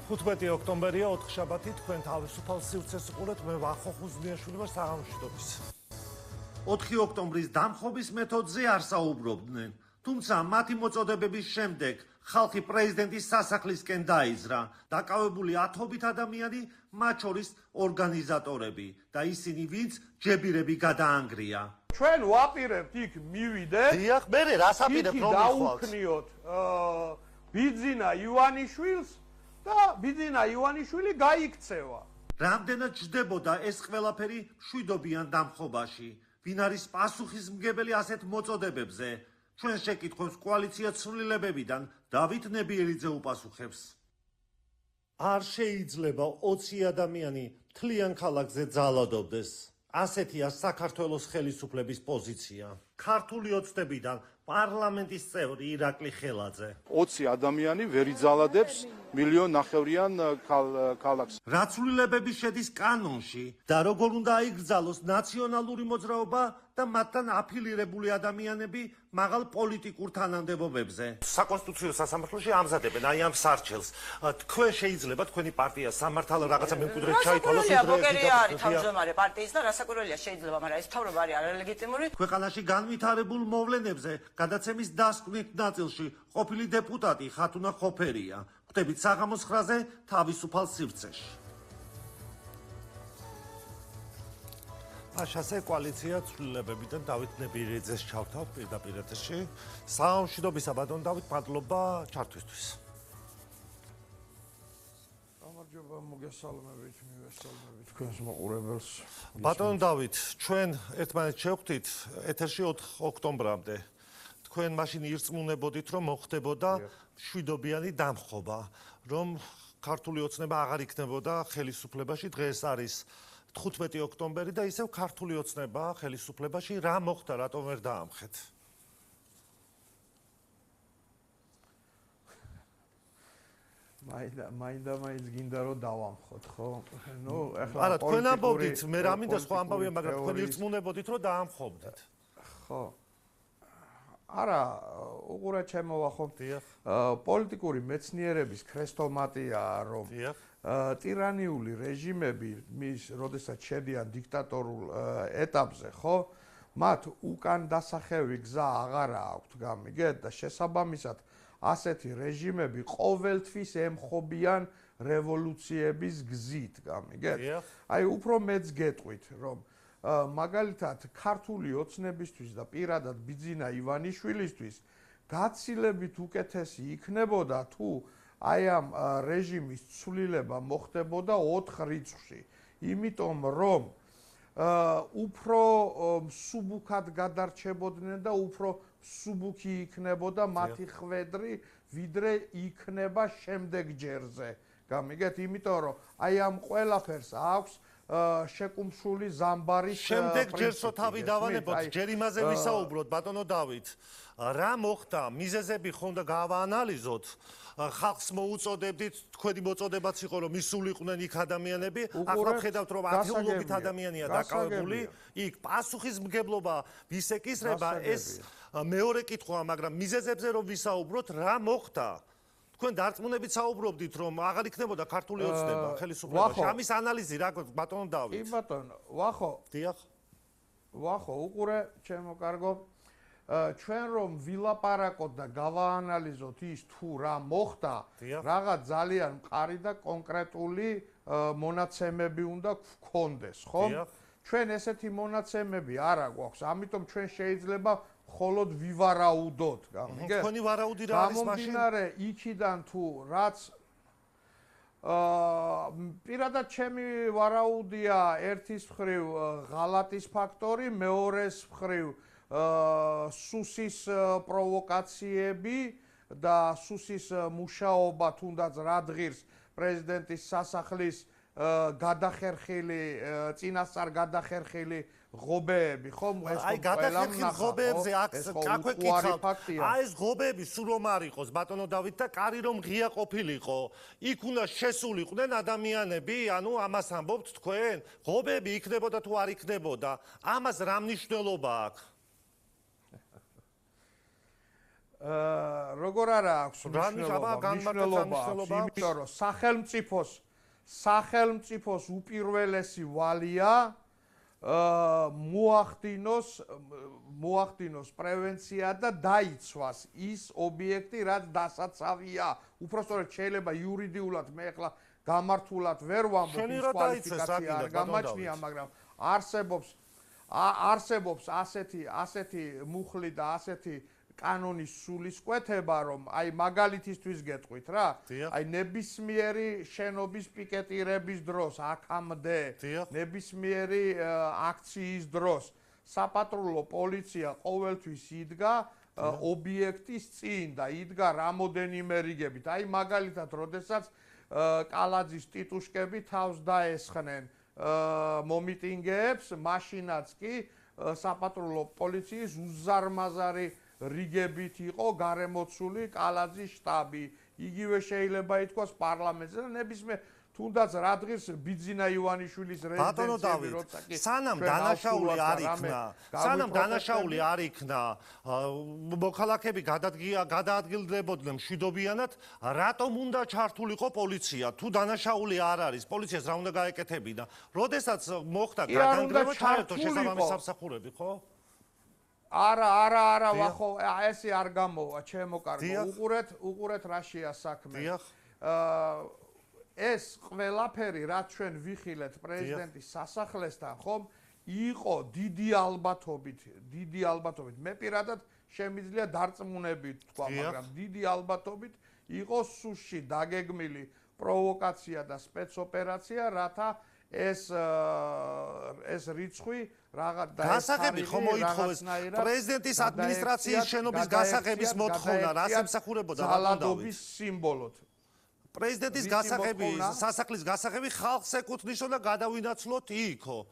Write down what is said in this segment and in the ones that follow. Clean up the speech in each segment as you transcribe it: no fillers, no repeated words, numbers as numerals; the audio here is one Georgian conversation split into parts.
15 ოქტომბერია 4 შაბათი თქვენ თავისუფალ სივრცეს უყურებთ მე ვახო ხუზნიაშვილი ვარ საღამოშიდობის 4 ოქტომბრის დამხობის მეთოდზე არ საუბრობდნენ თუმცა მათი მოწოდებების შემდეგ ხალხი პრეზიდენტის სასახლისკენ დაიზრა დაკავებული ათობით ადამიანი მათ შორის ორგანიზატორები და ისინი ვინც ჯებირები გადაანგრია ჩვენ ვაპირებთ იქ მივიდეთ დიახ მე რას აპირებთ რომ დაუქნიოთ ბიძინა ივანიშვილს და ბიძინა ივანიშვილი გაიქცევა რამდენად ჯდებოდა ეს ყველაფერი მშვიდობიან დამხობაში ვინ არის პასუხისმგებელი ასეთ მოწოდებებზე ჩვენ შეკითხვებს კოალიცია ცვლილებებიდან დავით ნებიერიძე უპასუხებს არ შეიძლება 20 ადამიანი მთლიან ქალაქზე ძალადობდეს ასეთია საქართველოს ხელისუფლების პოზიცია ქართული ოცნებიდან პარლამენტის წევრი ირაკლი ხელაძე 20 ადამიანი ვერ იძალადებს 1,5 მილიონიან ქალაქს რაცვლილებები შედის კანონში და როგორ უნდა აიგრძალოს ნაციონალური მოძრაობა და მათთან აფილირებული ადამიანები მაღალ პოლიტიკურ თანამდებობებზე საკონსტიტუციო სასამართლოში ამზადებენ აი ამ სარჩელს თქვენ შეიძლება თქვენი პარტია სამართალ რაღაცა მემკვიდრედ ჩაითვალოს ბოკერია არის თავმჯდომარე პარტიის და რასაკვირველია შეიძლება მაგრამ ეს თავრობა არის არალეგიტიმური ქვეყანაში განვითარებულ მოვლენებზე გადაცემის დასკვნით ნაწილში ყოფილი დეპუტატი ხათუნა ხოფერია ხვდებით საღამოს 9-ზე თავისუფალ სივრცეში ასე კოალიცია ცვლილებებიდან დავით ნებიერიძეს ჩავთავთ პირდაპირ ეთერში საღამოშიდობისა ბატონ დავით მადლობა ჩართვისთვის გამარჯობა მოგესალმებით მივესალმებით თქვენს მოყურებელს ბატონ დავით ჩვენ ერთმანეთს შევხვდით ეთერში 4 ოქტომბრამდე თქვენ მაშინ ირწმუნებოდით რომ მოხდებოდა მშვიდობიანი დამხობა რომ ქართული ოცნება აღარ იქნებოდა ხელისუფლებაში დღეს არის 15 ოქტომბერი და ისევ ქართული ოცნება ხელისუფლებაში რა მოხდა რატომ ვერ დაამხეთ მაინდა-მაინც გინდა რომ დავამხოთ ხო? ნუ ეხლა არა თქვენ ამბობდით მე რა მინდა სხვა ამბავია მაგრამ თქვენ ირწმუნებოდით რომ დაამხობდეთ ხო არა უყურე ჩემო ვახო პოლიტიკური მეცნიერების ქრესტომატიაა რომ ტირანიული რეჟიმები მის როდესაც შედიან დიქტატორულ ეტაპზე ხო მათ უკან დასახევი გზა აღარ აქვთ გამიგეთ და შესაბამისად ასეთი რეჟიმები ყოველთვის ემხობიან რევოლუციების გზით გამიგეთ აი უფრო მეც გეტყვით რომ მაგალითად ქართული ოცნებისთვის და პირადად ბიძინა ივანიშვილისთვის გაცილებით უკეთესი იქნებოდა თუ აი ამ რეჟიმის ცვლილება მოხდებოდა 4 რიცხვში იმიტომ რომ უფრო სუბუქად გადარჩებოდნენ და უფრო სუბუქი იქნებოდა მათი ხვედრი ვიდრე იქნება შემდეგ ჯერზე გამიგეთ იმიტომ რომ აი ამ ყველაფერს აქვს შეკუმშული ზამბარის შემდეგ ჯერსო თავი დავანებოთ ჯერ იმაზე ვისაუბროთ ბატონო დავით რა მოხდა მიზეზები ხონდა გავაანალიზოთ ხალხს მოუწოდებდით თქვენი მოწოდებაც იყო რომ ისულიყვნენ იქ ადამიანები ახლა ხედავთ რომ ათეულობით ადამიანია დაკავებული იქ პასუხისმგებლობა ვის ეკისრება ეს მეორე კითხვაა მაგრამ მიზეზებზე რომ ვისაუბროთ რა მოხდა თქვენ დარწმუნებით საუბრობდით რომ აღარ იქნებოდა ქართული ოცნება ხელისუფლებაში ამის ანალიზი რა ბატონო დავით კი ბატონო ვახო დიახ ვახო უყურე ჩემო კარგო ჩვენ რომ ვილაპარაკოთ და გავაანალიზოთ ის თუ რა მოხდა რაღაც ძალიან მყარი და კონკრეტული მონაცემები უნდა გქონდეს ხო ჩვენ ესეთი მონაცემები არ აქვს ამიტომ ჩვენ შეიძლება მხოლოდ ვივარაუდოთ გამიგე თქვენი ვარაუდი რა არის მაშინ გამომდინარე იქიდან თუ რაც პირადად ჩემი ვარაუდია ერთის მხრივ ღალატის ფაქტორი მეორეს მხრივ სუსის პროვოკაციები და სუსის მუშაობა თუნდაც რადღირს პრეზიდენტის სასახლის გადახერხილი წინასწარ გადახერხილი ღობეები ხომ ეს აი გადახერხილ ღობეებზე აქვე კითხავთ აი ეს ღობეები სულ რომ არ იყოს ბატონო დავით და კარი რომ ღია ყოფილიყო იქ უნდა შესულიყვნენ ადამიანები ანუ ამას ამბობთ თქვენ ღობეები იქნებოდა თუ არ იქნებოდა ამას რა მნიშვნელობა აქვს როგორ არა აქვს მნიშვნელობა, იმიტომ რომ სახელმწიფოს უპირველესი ვალია მოახდინოს პრევენცია და დაიცვას ის ობიექტი, რაც დასაცავია. უпростоრად შეიძლება იურიდიულად მე ახლა გამართულად ვერ ვამბობ, ის კვალიფიკაცია არ გამაჩნია, მაგრამ არსებობს ასეთი მუხლი და ასეთი კანონის სულისკვეთება, რომ აი მაგალითისთვის გეტყვით რა, აი ნებისმიერი შენობის პიკეტირების დროს აქამდე, ნებისმიერი აქციის დროს საპატრულო პოლიცია ყოველთვის იდგა ობიექტის წინ და იდგა რამოდენიმე რიგებით. აი მაგალითად, როდესაც კალაძის ტიტუშკები თავს დაესხნენ მომიტინგეებს, მაშინაც კი საპატრულო პოლიციის უზარმაზარი რიგებით იყო გარემოცული კალაძის შტაბი. იგივე შეიძლება ითქვას პარლამენტზე და ნებისმიერ თუნდაც რადგის ბიძინა ივანიშვილის რეზიდენციები როცა კი სანამ დანაშაული არ იქნა მოქალაქეები გადაადგილდებოდნენ მშვიდობიანად, რატომ უნდა ჩართულიყო პოლიცია? თუ დანაშაული არ არის, პოლიციას რა უნდა გაეკეთებინა? როდესაც მოხდა გადანგრევა, ჩაერთო შესაბამისი სამსახურები, ხო? არა, ვახო, ესე არ გამოვა, ჩემო კარგო. უყურეთ რაშია საქმე. ეს ყველაფერი, რაც ჩვენ ვიხილეთ პრეზიდენტის სასახლესთან, ხომ, იყო დიდი ალბათობით. მე პირადად შემიძლია დარწმუნებით თქვა, მაგრამ დიდი ალბათობით იყო სუსში დაგეგმილი პროვოკაცია და სპეცოპერაცია, რათა ეს რიცხვი რაღაც გასაღები ხომ მოითხოვეს პრეზიდენტის ადმინისტრაციის შენობის გასაღების მოთხოვნა, რას ემსახურებოდა ძალადობის სიმბოლოდ. პრეზიდენტის გასაღები, სასახლის გასაღები ხალხს ეკუთვნისო და გადავინაცვლოთ იქო.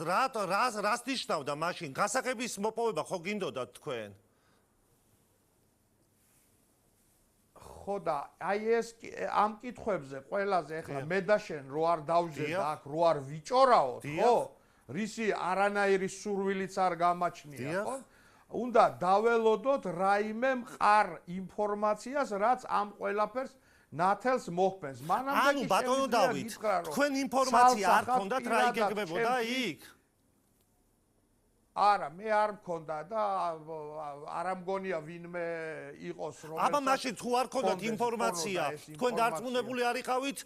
რას ნიშნავდა მაშინ? გასაღების მოპოვება ხო გინდოდათ თქვენ? ხო და აი ეს ამ კითხვებზე ყველაზე ახლა მე და შენ რო არ დავჟე და აქ რო არ ვიჭორაოთ, ხო? რისი არანაირი სურვილიც არ გამაჩნია, ხო? უნდა დაველოდოთ რაიმე მყარ ინფორმაციას, რაც ამ ყველაფერს ნათელს მოხმენს. ანუ ბატონო დავით, თქვენ ინფორმაცია არ გქონდათ რა იგეგმებოდა იქ? არა, მე არ მქონდა და არ ამგონია ვინმე იყოს რომელსაც. აბა მაშინ თუ არ გქონდათ ინფორმაცია, თქვენ დარწმუნებული არიყავით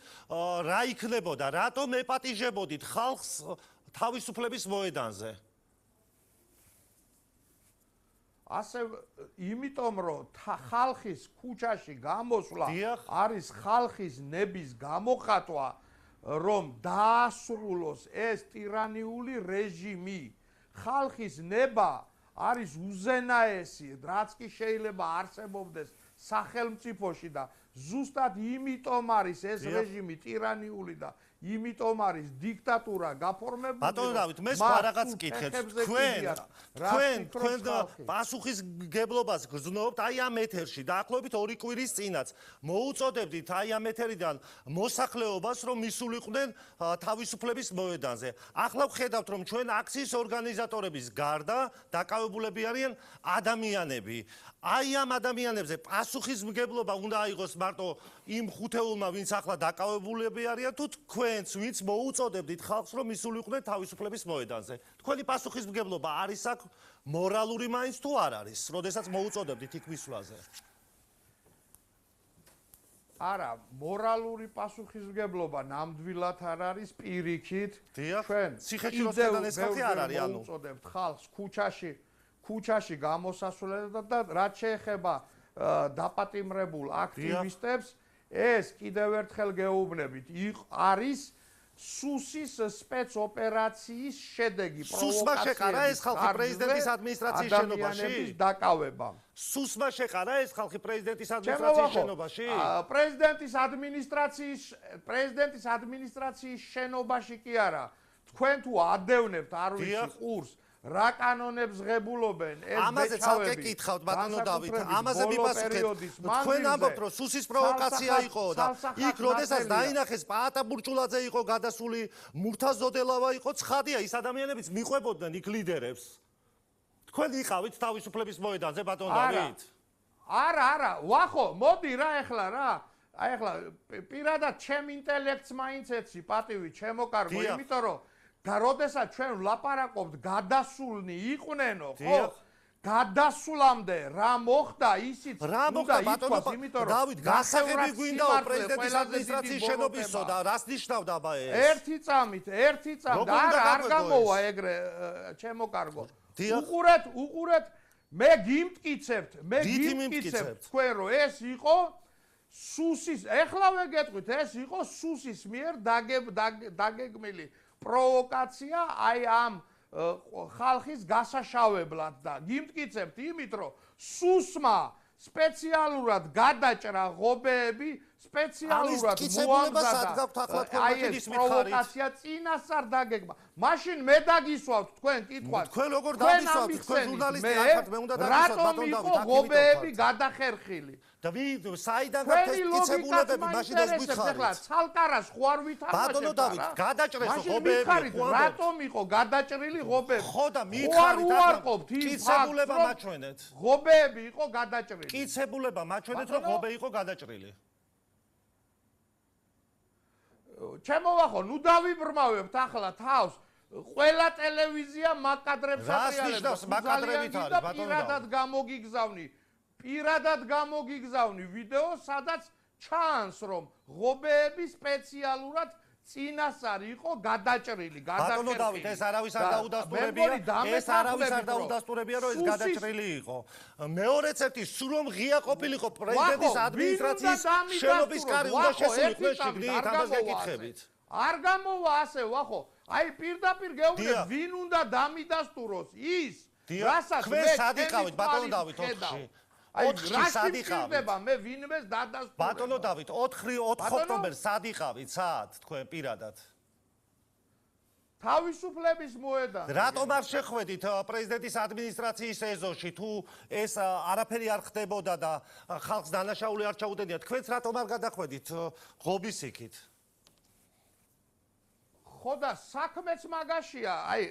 რა იქნებოდა, რატომ ეპატიჟებოდით ხალხს თავისუფლების მოედანზე? ასე იმიტომ რომ ხალხის ქუჩაში გამოსვლა არის ხალხის ნების გამოხატვა, რომ დაასრულოს ეს ტირანიული რეჟიმი. ხალხის ნება არის უზენაესი, რაც კი შეიძლება არსებობდეს სახელმწიფოში და ზუსტად იმიტომ არის ეს რეჟიმი ტირანიული და იმიტომ არის დიქტატურა გაფორმებული. ბატონო დავით, მე სხვა რაღაც გკითხეთ. თქვენ პასუხისგებლობას გრძნობთ აი ამ ეთერში და ახლობით 2 კვირის წინაც მოუწოდებდით აი ამ ეთერიდან მოსახლეობას, რომ მისულიყვნენ თავისუფლების მოედანზე. ახლა ვხედავთ, რომ ჩვენ აქციის ორგანიზატორების გარდა დაკავებულები არიან ადამიანები. აი ამ ადამიანებზე პასუხისმგებლობა უნდა აიღოს მარტო იმ ხუთეულმა, ვინც ახლა დაკავებულები არიან, თუ თქვენც, ვინც მოუწოდებდით ხალხს, რომ მისულიყვნენ თავისუფლების მოედანზე. თქვენი პასუხისმგებლობა არის აქ მორალური მაინც თუ არ არის, როდესაც მოუწოდებდით იქ მისვლაზე? არა, მორალური პასუხისმგებლობა ნამდვილად არ არის პირიქით. ჩვენ ციხეში როსთან ეს ხალხი არ არის, ანუ მოუწოდებთ ხალხს ქუჩაში გამოსასვლელად და რაც შეეხება დაპატიმრებულ აქტივისტებს, ეს კიდევ ერთხელ გეუბნებით, არის სუსის სპეცოპერაციის შედეგი, სუსმა შეყარა ეს ხალხი პრეზიდენტის ადმინისტრაციის შენობაში? დაკავება. სუსმა შეყარა ეს ხალხი პრეზიდენტის ადმინისტრაციის შენობაში? პრეზიდენტის ადმინისტრაციის შენობაში კი არა. თქვენ თუ ადევნებთ არ ვიცი ყურს რა კანონებს ღებულობენ ეს ბეჭავები. ამაზე ცალკე კითხავთ ბატონო დავით, ამაზე მიპასუხეთ. თქვენ ამბობთ, რომ სუსის პროვოკაცია იყო და იქ როდესაც დაინახეს პაატა ბურჭულაძე იყო გადასული, მურთაზ ზოდელავა იყო, ცხადია ის ადამიანებიც მიყვებოდნენ იქ ლიდერებს. თქვენ იყავით თავისუფლების მოედანზე ბატონო დავით? არა, ვახო, მოდი რა ეხლა რა. აი ეხლა პირადად ჩემ ინტელექტს მაინც ეცი პატივი ჩემო კარგო, იმიტომ რომ და როდესაც ჩვენ ვლაპარაკობთ გადასულნი იყვნენო, ხო? გადასულამდე რა მოხდა ისიც რა მოხდა ბატონო დავით გასაღები გვინდაო პრეზიდენტის ადმინისტრაციის შენობისო და რას ნიშნავდა ეს ერთი წამით არ გამოვა ეგრე ჩემო კარგო უყურეთ მე გიმტკიცებთ თქვენ რომ ეს იყო სუსის ეხლავე გეტყვით ეს იყო სუსის მიერ დაგეგმილი პროვოკაცია აი ამ ხალხის გასაშავებლად და გიმტკიცებთ იმით რომ სუსმა სპეციალურად გადაჭრა ღობეები სპეციალურად მოამზადა აი ეს პროვოკაცია წინასწარ დაგეგმა მაშინ მე დაგისვავთ თქვენ კითხვას თქვენ როგორ დაგისვავთ თქვენ ჟურნალისტი ახართ მე უნდა დაგისვათ ბატონო იყო ღობეები გადახერხილი და საიდან გაკეთებულებები მაშინ ეს გითხარით ახლა ცალკარას ხო არ ვითამაშებთ ბატონო დავით გადაჭრეს ღობეები რატომ იყო გადაჭრილი ღობეები ხო და მითხარით უარყოფთ იმ კიცებულება მაჩვენეთ ღობეები იყო გადაჭრილი კიცებულება მაჩვენეთ რომ ღობე იყო გადაჭრილი ჩემო ვახო ნუ დავიბრმავებთ ახლა თავს ყველა ტელევიზია მაკადრებს ატრიალებს მაკადრებით არის ბატონო პირადად გამოგიგზავნი ვიდეო სადაც ჩანს რომ ღობეები სპეციალურად წინასწარ იყო გადაჭრილი ბატონო დავით ეს არავის არ დაუდასტურებია რომ ეს გადაჭრილი იყო მეორეც ერთი სულ რომ ღია ყოფილიყო პრეზიდენტის ადმინისტრაციის შენობის კარი უნდა შესულიყო შიგნით ამას გეკითხებით არ გამოვა ასე ვახო აი პირდაპირ გეუბნებ ვინ უნდა დამიდასტუროს ის რასაც მე სადიყავით ბატონო დავით 4-ში აი რა შეიძლება მე ვინმეს დადასტურებ ბატონო დავით 4 ოქტომბერს სადიყავით საათ თქვენ პირადად თავისუფლების მოედანზე რატომ არ შეხვედით პრეზიდენტის ადმინისტრაციის ეზოში თუ ეს არაფერი არ ხდებოდა და ხალხს დანაშაული არ ჩაუდენია თქვენც რატომ არ გადახვედით ღობის იქით ხო და საქმეც მაგაშია აი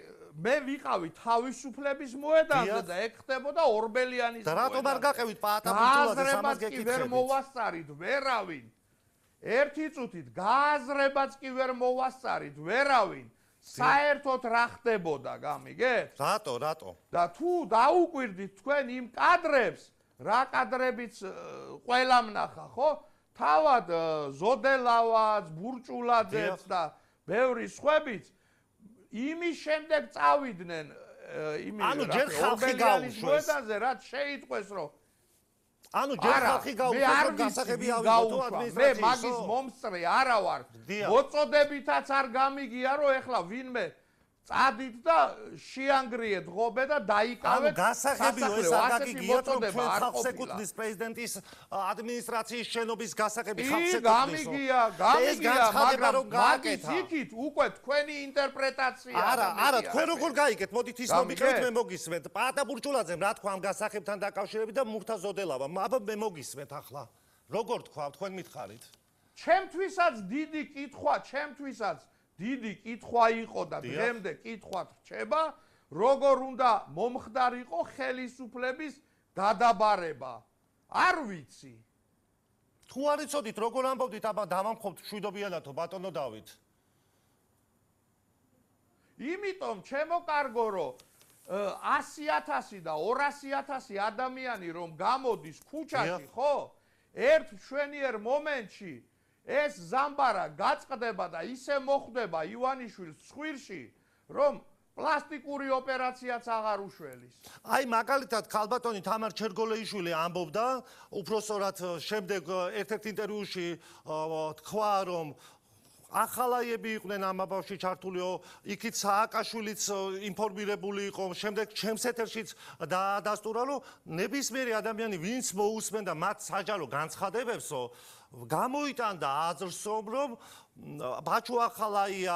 მე ვიყავი თავისუფლების მოედანზე და ეგ ხდებოდა ორბელიანის და რატომ არ გაყევით პაატაბურტულაძე სამას გეკითხებით ვერ მოვასწარით ვერავინ ერთი წუთით გააზრებაც კი ვერ მოვასწარით ვერავინ საერთოდ რა ხდებოდა გამიგეთ რატო და თუ დაუკვირდით თქვენ იმ კადრებს რა კადრებიც ყველამ ნახა ხო თავად ზოდელავაც ბურჭულაძეც და ბევრი სხვებიც იმის შემდეგ წავიდნენ ანუ ჯერ ხალხი გაუშვეს რაც შეიტყვეს რომ ანუ ჯერ ხალხი გაუშვეს რომ გასაღები ავიღო ადმინისტრაციის მე მაგის მომსწრე არა ვარ მოწოდებითაც არ გამიგია რომ ეხლა ვინმე წადით და შეანგრიეთ ღობე და დაიკავეთ ანუ გასაღებიო ეს არ გაგიგიათ რომ თქვენ ხალხს ეკუთვნის პრეზიდენტის ადმინისტრაციის შენობის გასაღები ხალხს ეკუთვნის გამიგია მაგრამ მაგის იქით უკვე თქვენი ინტერპრეტაცია არა თქვენ როგორ გაიგეთ მოდით ის მომიყევით მე მოგისმენთ პაატაბურჭულაძემ რა თქვა ამ გასაღებთან დაკავშირებით და მურთა ზოდელავამ აბა მე მოგისმენთ ახლა როგორ თქვა თქვენ მითხარით ჩემთვისაც დიდი კითხვა იყო და დღემდე კითხვა რჩება, როგორ უნდა მომხდარიყო ხელისუფლების გადაბარება. არ ვიცი. თუ არ იცოდით, როგორ ამბობდით, აბა დავამხობთ მშვიდობიანათო ბატონო დავით. იმიტომ ჩემო კარგო რომ 100,000 და 200,000 ადამიანი რომ გამოდის ქუჩაში, ხო? ერთ მშვენიერ მომენტში ეს ზამბარა გაწყდება და ისე მოხდება ივანიშვილის ცხვირში, რომ პლასტიკური ოპერაციაც აღარ უშველის. აი მაგალითად ქალბატონი თამარ ჩერგოლეიშვილი ამბობდა, უпроსორად შემდეგ ერთ-ერთ ინტერვიუში თქვა, რომ ახალაიები იყვნენ ამ აბავში ჩართულიო, იქით სააკაშვილიც ინფორმირებული იყო, შემდეგ ჩემს ეთერშიც დაადასტურა, რომ ნებისმიერი ადამიანი, ვინც მოусმენდა მათ საჯარო განცხადებებსო, გამოიტანდა აზრსო, რომ ბაჩუ ახალაია,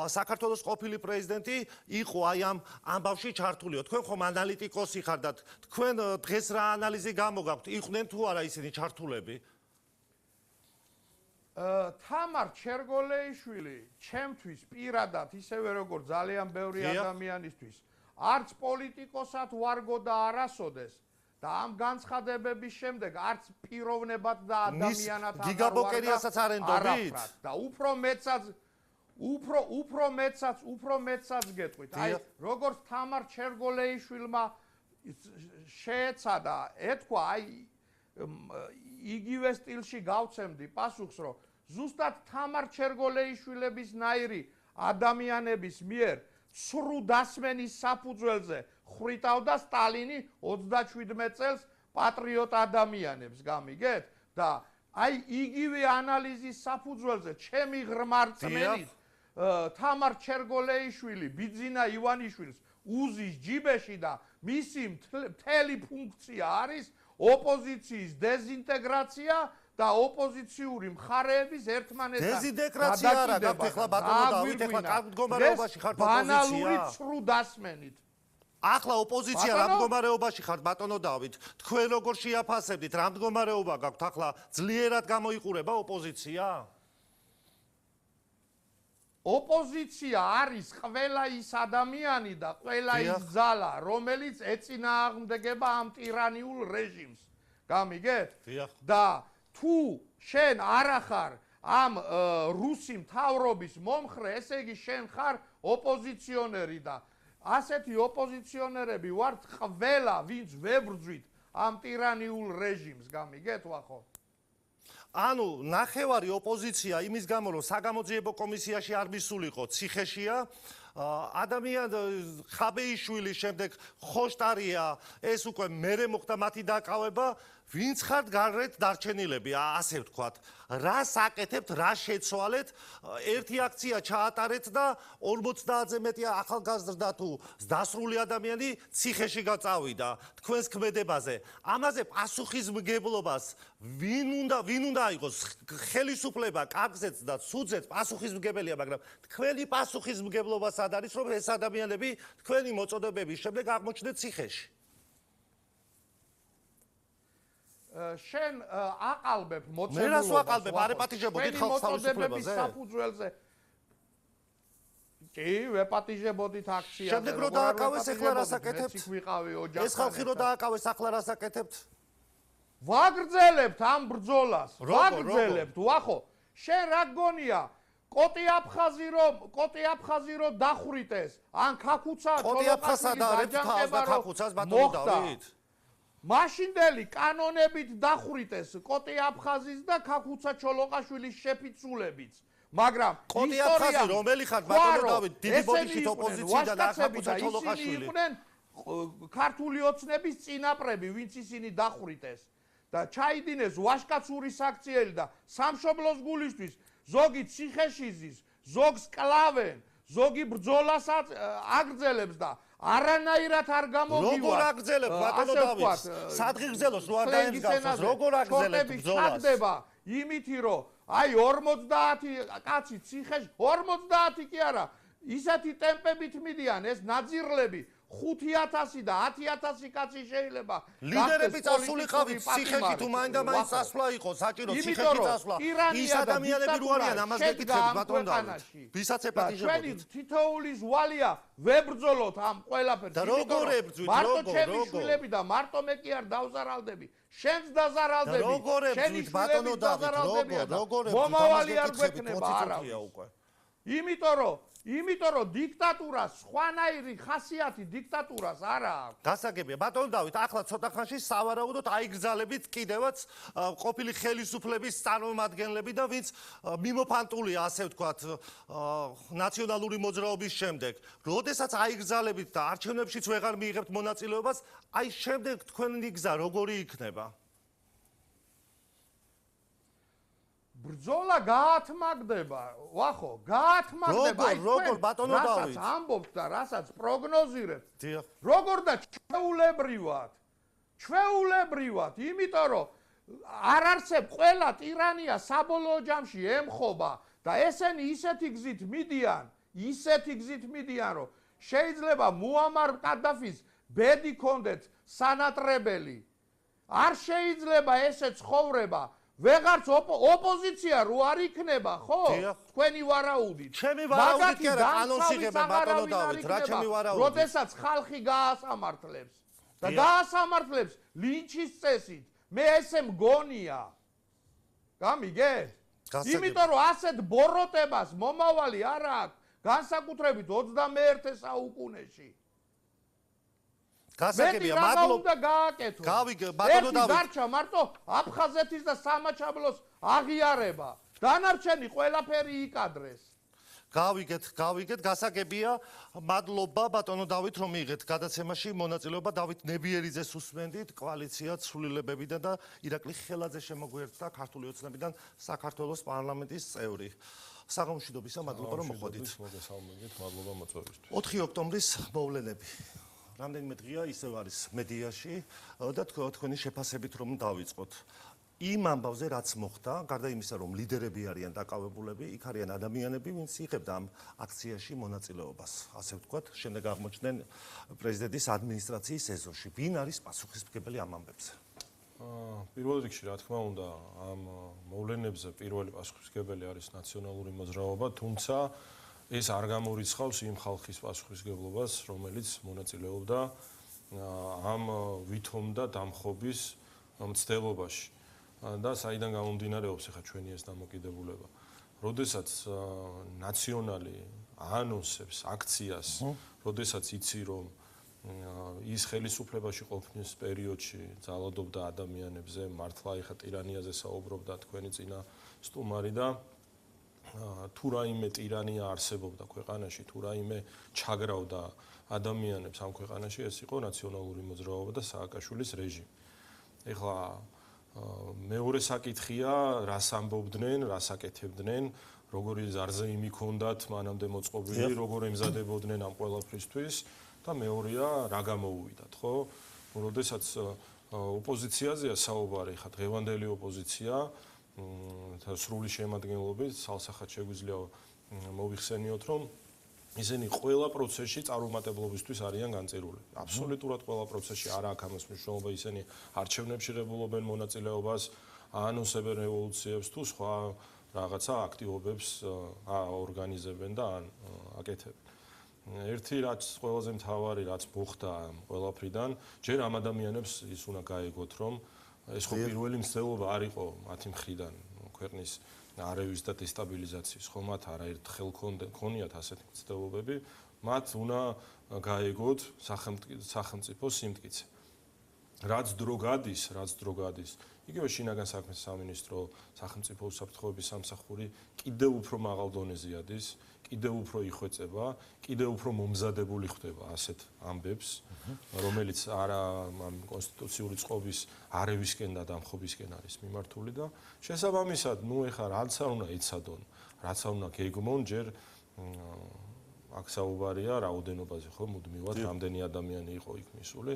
საქართველოს ყოფილი პრეზიდენტი იყო აი ამ ამბავში ჩართულიო. თქვენ ხომ ანალიტიკოსი ხართ და თქვენ დღეს რა ანალიზი გამოგაქვთ, იყვნენ თუ არა ისინი ჩართულები? თამარ ჩერგოლეიშვილი ჩემთვის პირადად ისევე როგორც ძალიან ბევრი ადამიანისთვის არც პოლიტიკოსად ვარგო და არასოდეს და ამ განცხადებების შემდეგ არც პიროვნებად და ადამიანად გიგაბოკერიასაც არ ენდობით და უფრო მეცაც გეტყვით. აი როგორც თამარ ჩერგოლეიშვილმა შეეცადა ეთქვა, აი იგივე სტილში გავცემდი პასუხს, რომ ზუსტად თამარ ჩერგოლეიშვილების ნაირი ადამიანების მიერ ცრუ დასმენის საფუძველზე ხრიტავდა სტალინი 37 წელს პატრიოტ ადამიანებს, გამიგეთ? და აი იგივე ანალიზის საფუძველზე ჩემი ღრმა რწმენით თამარ ჩერგოლეიშვილი ბიძინა ივანიშვილს უზის ჯიბეში და მისი მთელი ფუნქცია არის ოპოზიციის დეზინტეგრაცია და ოპოზიციური მხარეების ერთმანეთთან დეზინტეგრაცია არა გაქვთ ახლა ბატონო დავით ახლა კარგ მდგომარეობაში ხართ ოპოზიცია ბანალური ცრუ დასმენით ახლა ოპოზიცია რა მდგომარეობაში ხართ ბატონო დავით თქვენ როგორ შეაფასებდით რა მდგომარეობა გაქვთ ახლა ძლიერად გამოიყურება ოპოზიცია ოპოზიცია არის ყველა ის ადამიანი და ყველა ის ძალა რომელიც ეწინააღმდეგება ამ ტირანიულ რეჟიმს გამიგეთ და თუ შენ არ ახარ ამ რუსი მთავრობის მომხრე ესე იგი შენ ხარ ოპოზიციონერი და ასეთი ოპოზიციონერები ვართ ყველა ვინც ვებრძვით ამ ტირანიულ რეჟიმს გამიგეთ ვახო ანუ ნახევარი ოპოზიცია იმის გამო რომ საგამოძიებო კომისიაში არ მისულიყო ციხეშია ადამიან ხაბეიშვილის შემდეგ ხოშტარია ეს უკვე მერე მოხდა მათი დაკავება ვინც ხართ გარეთ დარჩენილები ასე ვთქვათ რა საკეთებთ რა შეცვალეთ ერთი აქცია ჩაატარეთ და 50-ზე მეტი ახალგაზრდა თუ დასრული ადამიანი ციხეში გაწავიდა თქვენს ქმედებაზე ამაზე პასუხისმგებლობას ვინ უნდა იყოს ხელისუფლება კარგზეც და ცუდზეც პასუხისმგებელია მაგრამ თქვენი პასუხისმგებლობა სად არის რომ ეს ადამიანები თქვენი მოწოდებების შემდეგ აღმოჩნდეთ ციხეში შენ აყალბებ მოწმულობას მე რას ვაყალბებ არ ეპატიჟებოდით ხალხს თავისუფლებაზე საფუძველზე კი ვეპატიჟებოდით აქციაზე შემდეგ რო დააკავეს ახლა რას აკეთებთ ეს ხალხი რო დააკავეს ახლა რას აკეთებთ ვაგრძელებთ ამ ბრძოლას ვაგრძელებთ ვახო შენ რა გგონია კოტი აფხაზი რო დახვრიტეს ან ქაქუცა ჩოლოყაშვილის ქაქუცას ბატონო დავით მაშინდელი კანონებით დახვრიტეს კოტი აფხაზის და ქაქუცა ჩოლოყაშვილის შეფიცულებიც მაგრამ კოტი აფხაზი რომელი ხარ ბატონო დავით დიდი ბოდიშით ოპოზიციიდან და ქაქუცა ჩოლოყაშვილი იყვნენ ქართული ოცნების წინაპრები ვინც ისინი დახვრიტეს და ჩაიდინეს ვაშკაცური საქციელი და სამშობლოს გულისთვის ზოგი ციხეში ზის ზოგს კლავენ ზოგი ბრძოლას აგრძელებს და არანაირად არ გამოგივა. როგორ აგრძელებთ ბატონო დავით? სადღი გრძელოს რო არ დაემსგავსოს, როგორ აგრძელებთ ბრძოლას? იმითი რომ აი 50 კაცი ციხეში 50 კი არა, ისეთი ტემპებით მიდიან ეს ნაძირლები 5000 და 10000 კაცი შეიძლება ლიდერები წასულიყავით ციხეში თუ მაინდა-მაინც წასვლა იყო საჭირო ციხეში წასვლა ის ადამიანები რო არიან ამას გეკითხებით ბატონო დავით ვისაც ეპატიჟებოდით თითოეული ზვალია ვებრძოლოთ ამ ყველაფერს და როგორ ებრძვით მარტო ჩემი შვილები და მარტო მე კი არ დავზარალდები შენს დაზარალდები შენი ბატონო დავით როგორ მომავალი არ გვექნება არავის იმიტომ რომ დიქტატურა სხვანაირი ხასიათი დიქტატურას არა აქვს. გასაგებია, ბატონო დავით, ახლა ცოტა ხანში სავარაუდოდ აიგზალებით კიდევაც ყოფილი ხელისუფლების წარმომადგენლები და ვინც მიმოფანტულია, ასე ვთქვათ, ნაციონალური მოძრაობის შემდეგ. როდესაც აიგზალებით და არჩევნებშიც ვეღარ მიიღებთ მონაწილეობას, აი შემდეგ თქვენი გზა როგორი იქნება? ბრძოლა გაათმაგდება, ვახო, გაათმაგდება. როგორ ბატონო დავით? რასაც ამბობთ და რასაც პროგნოზირებთ. როგორ და ჩვეულებრივად, იმიტომ რომ არ არსებ ყველა ტირანია საბოლოო ჯამში ემხობა და ესენი ისეთი გზით მიდიან, რომ შეიძლება მუამარ კადაფის ბედი კონდეთ სანატრებელი. არ შეიძლება ესე ცხოვრება ვეღარც ოპოზიცია რო არ იქნება, ხო? თქვენი ვარაუდით. ჩემი ვარაუდით კი არა, კანონს იღებენ ბატონო დავით, რა ჩემი ვარაუდით? როდესაც ხალხი გაასამართლებს. და გაასამართლებს ლინჩის წესით. მე ესე მგონია. გამიგე? იმიტომ რომ ასეთ ბოროტებას მომავალი არ აქვს, განსაკუთრებით 21 საუკუნეში. გასაგებია, მადლობა გააკეთო. გავიგე, ბატონო დავით. დარჩა მარტო აფხაზეთის და სამაჩაბლოს აღიარება. დანარჩენი ყველაფერი იკადრეს. გავიგეთ, გასაგებია, მადლობა ბატონო დავით, რომ მიიღეთ გადაცემაში მონაწილეობა. დავით ნებიერიძეს უსმენდით, კოალიცია ცვლილებებიდან და ირაკლი ხელაძე შემოგვიერთდა ქართული ოცნებიდან საქართველოს პარლამენტის წევრი. საღამოშვიდობისა, მადლობა რომ მოხვედით. მოგესალმებით, მადლობა მოწვევისთვის. 4 ოქტომბრის მოვლენები. რამდენიმე დღეა ისევ არის მედიაში და თქვენი შეფასებით რომ დავიწყოთ. იმ ამბავზე რაც მოხდა, გარდა იმისა რომ ლიდერები არიან დაკავებულები, იქ არიან ადამიანები, ვინც იღებდა ამ აქციაში მონაწილეობას. ასე ვთქვათ, შემდეგ აღმოჩნდნენ პრეზიდენტის ადმინისტრაციის ეზოში. ვინ არის პასუხისმგებელი ამ ამბებზე? პირველ რიგში, რა თქმა უნდა, ამ მოვლენებზე პირველი პასუხისმგებელი არის ნაციონალური მოძრაობა, თუმცა ეს არ გამორიცხავს იმ ხალხის პასუხისმგებლობას, რომელიც მონაწილეობდა ამ ვითომ და დამხობის მცდელობაში. და საიდან გამომდინარეობს ახლა ჩვენი ეს დამოკიდებულება. როდესაც ნაციონალი ანონსებს აქციას, როდესაც იცი რომ ის ხელისუფლებაში ყოფნის პერიოდში ძალადობდა ადამიანებზე, მართლა ახლა ტირანიაზე საუბრობდა თქვენი წინა სტუმარი და თუ რაიმე ტირანია არსებობდა ქვეყანაში, თუ რაიმე ჩაგრავდა ადამიანებს ამ ქვეყანაში, ეს იყო ნაციონალური მოძრაობა და სააკაშვილის რეჟიმი. ეხლა მეორე საკითხია, რას ამბობდნენ, რას აკეთებდნენ, როგორი ზარზეიმი ჰქონდათ მანამდე მოწყობილი, როგორ ემზადებოდნენ ამ ყველაფრისთვის და მეორეა, რა გამოუვიდათ, ხო? როდესაც ოპოზიციაზეა საუბარი, ხა დღევანდელი ოპოზიცია სრული შემადგენლობით, სალსახად შეგვიძლია მოიხსენიოთ, რომ ისინი ყველა პროცესში წარუმატებლობისთვის არიან განწირული. აბსოლუტურად ყველა პროცესში არ აქვს ამას მნიშვნელობა, ისინი არჩევნებში ღებულობენ მონაწილეობას, ანონსებენ რევოლუციებს თუ სხვა რაღაცა აქტივობებს ორგანიზებენ და აკეთებენ. ერთი რაც ყველაზე მთავარი რაც მოხდა ყველაფრიდან, ჯერ ამ ადამიანებს ის უნდა გაეგოთ, რომ ეს ხო პირველი მცდელობა არ იყო მათი მხრიდან ქვეყნის არევის და დესტაბილიზაციის, ხო მათ არაერთხელ ქონიათ ასეთი მცდელობები, მათ უნდა გაეგოთ სახელმწიფო სიმტკიცე. რაც დრო გადის, იგივე შინაგან საქმეთა სამინისტრო, სახელმწიფო უსაფრთხოების სამსახური კიდევ უფრო მაღალ დონეზე ადის, კიდევ უფრო იხვეწება, კიდევ უფრო მომზადებული ხდება ასეთ ამბებს, რომელიც არა კონსტიტუციური წყობის არევისკენ და დამხობისკენ არის მიმართული და შესაბამისად, ეხლა რაც არ უნდა იცადონ, რაც არ უნდა გეგმონ, ჯერ აქ საუბარია რაოდენობაზე, ხო, მუდმივად რამდენი ადამიანი იყო იქ მისული,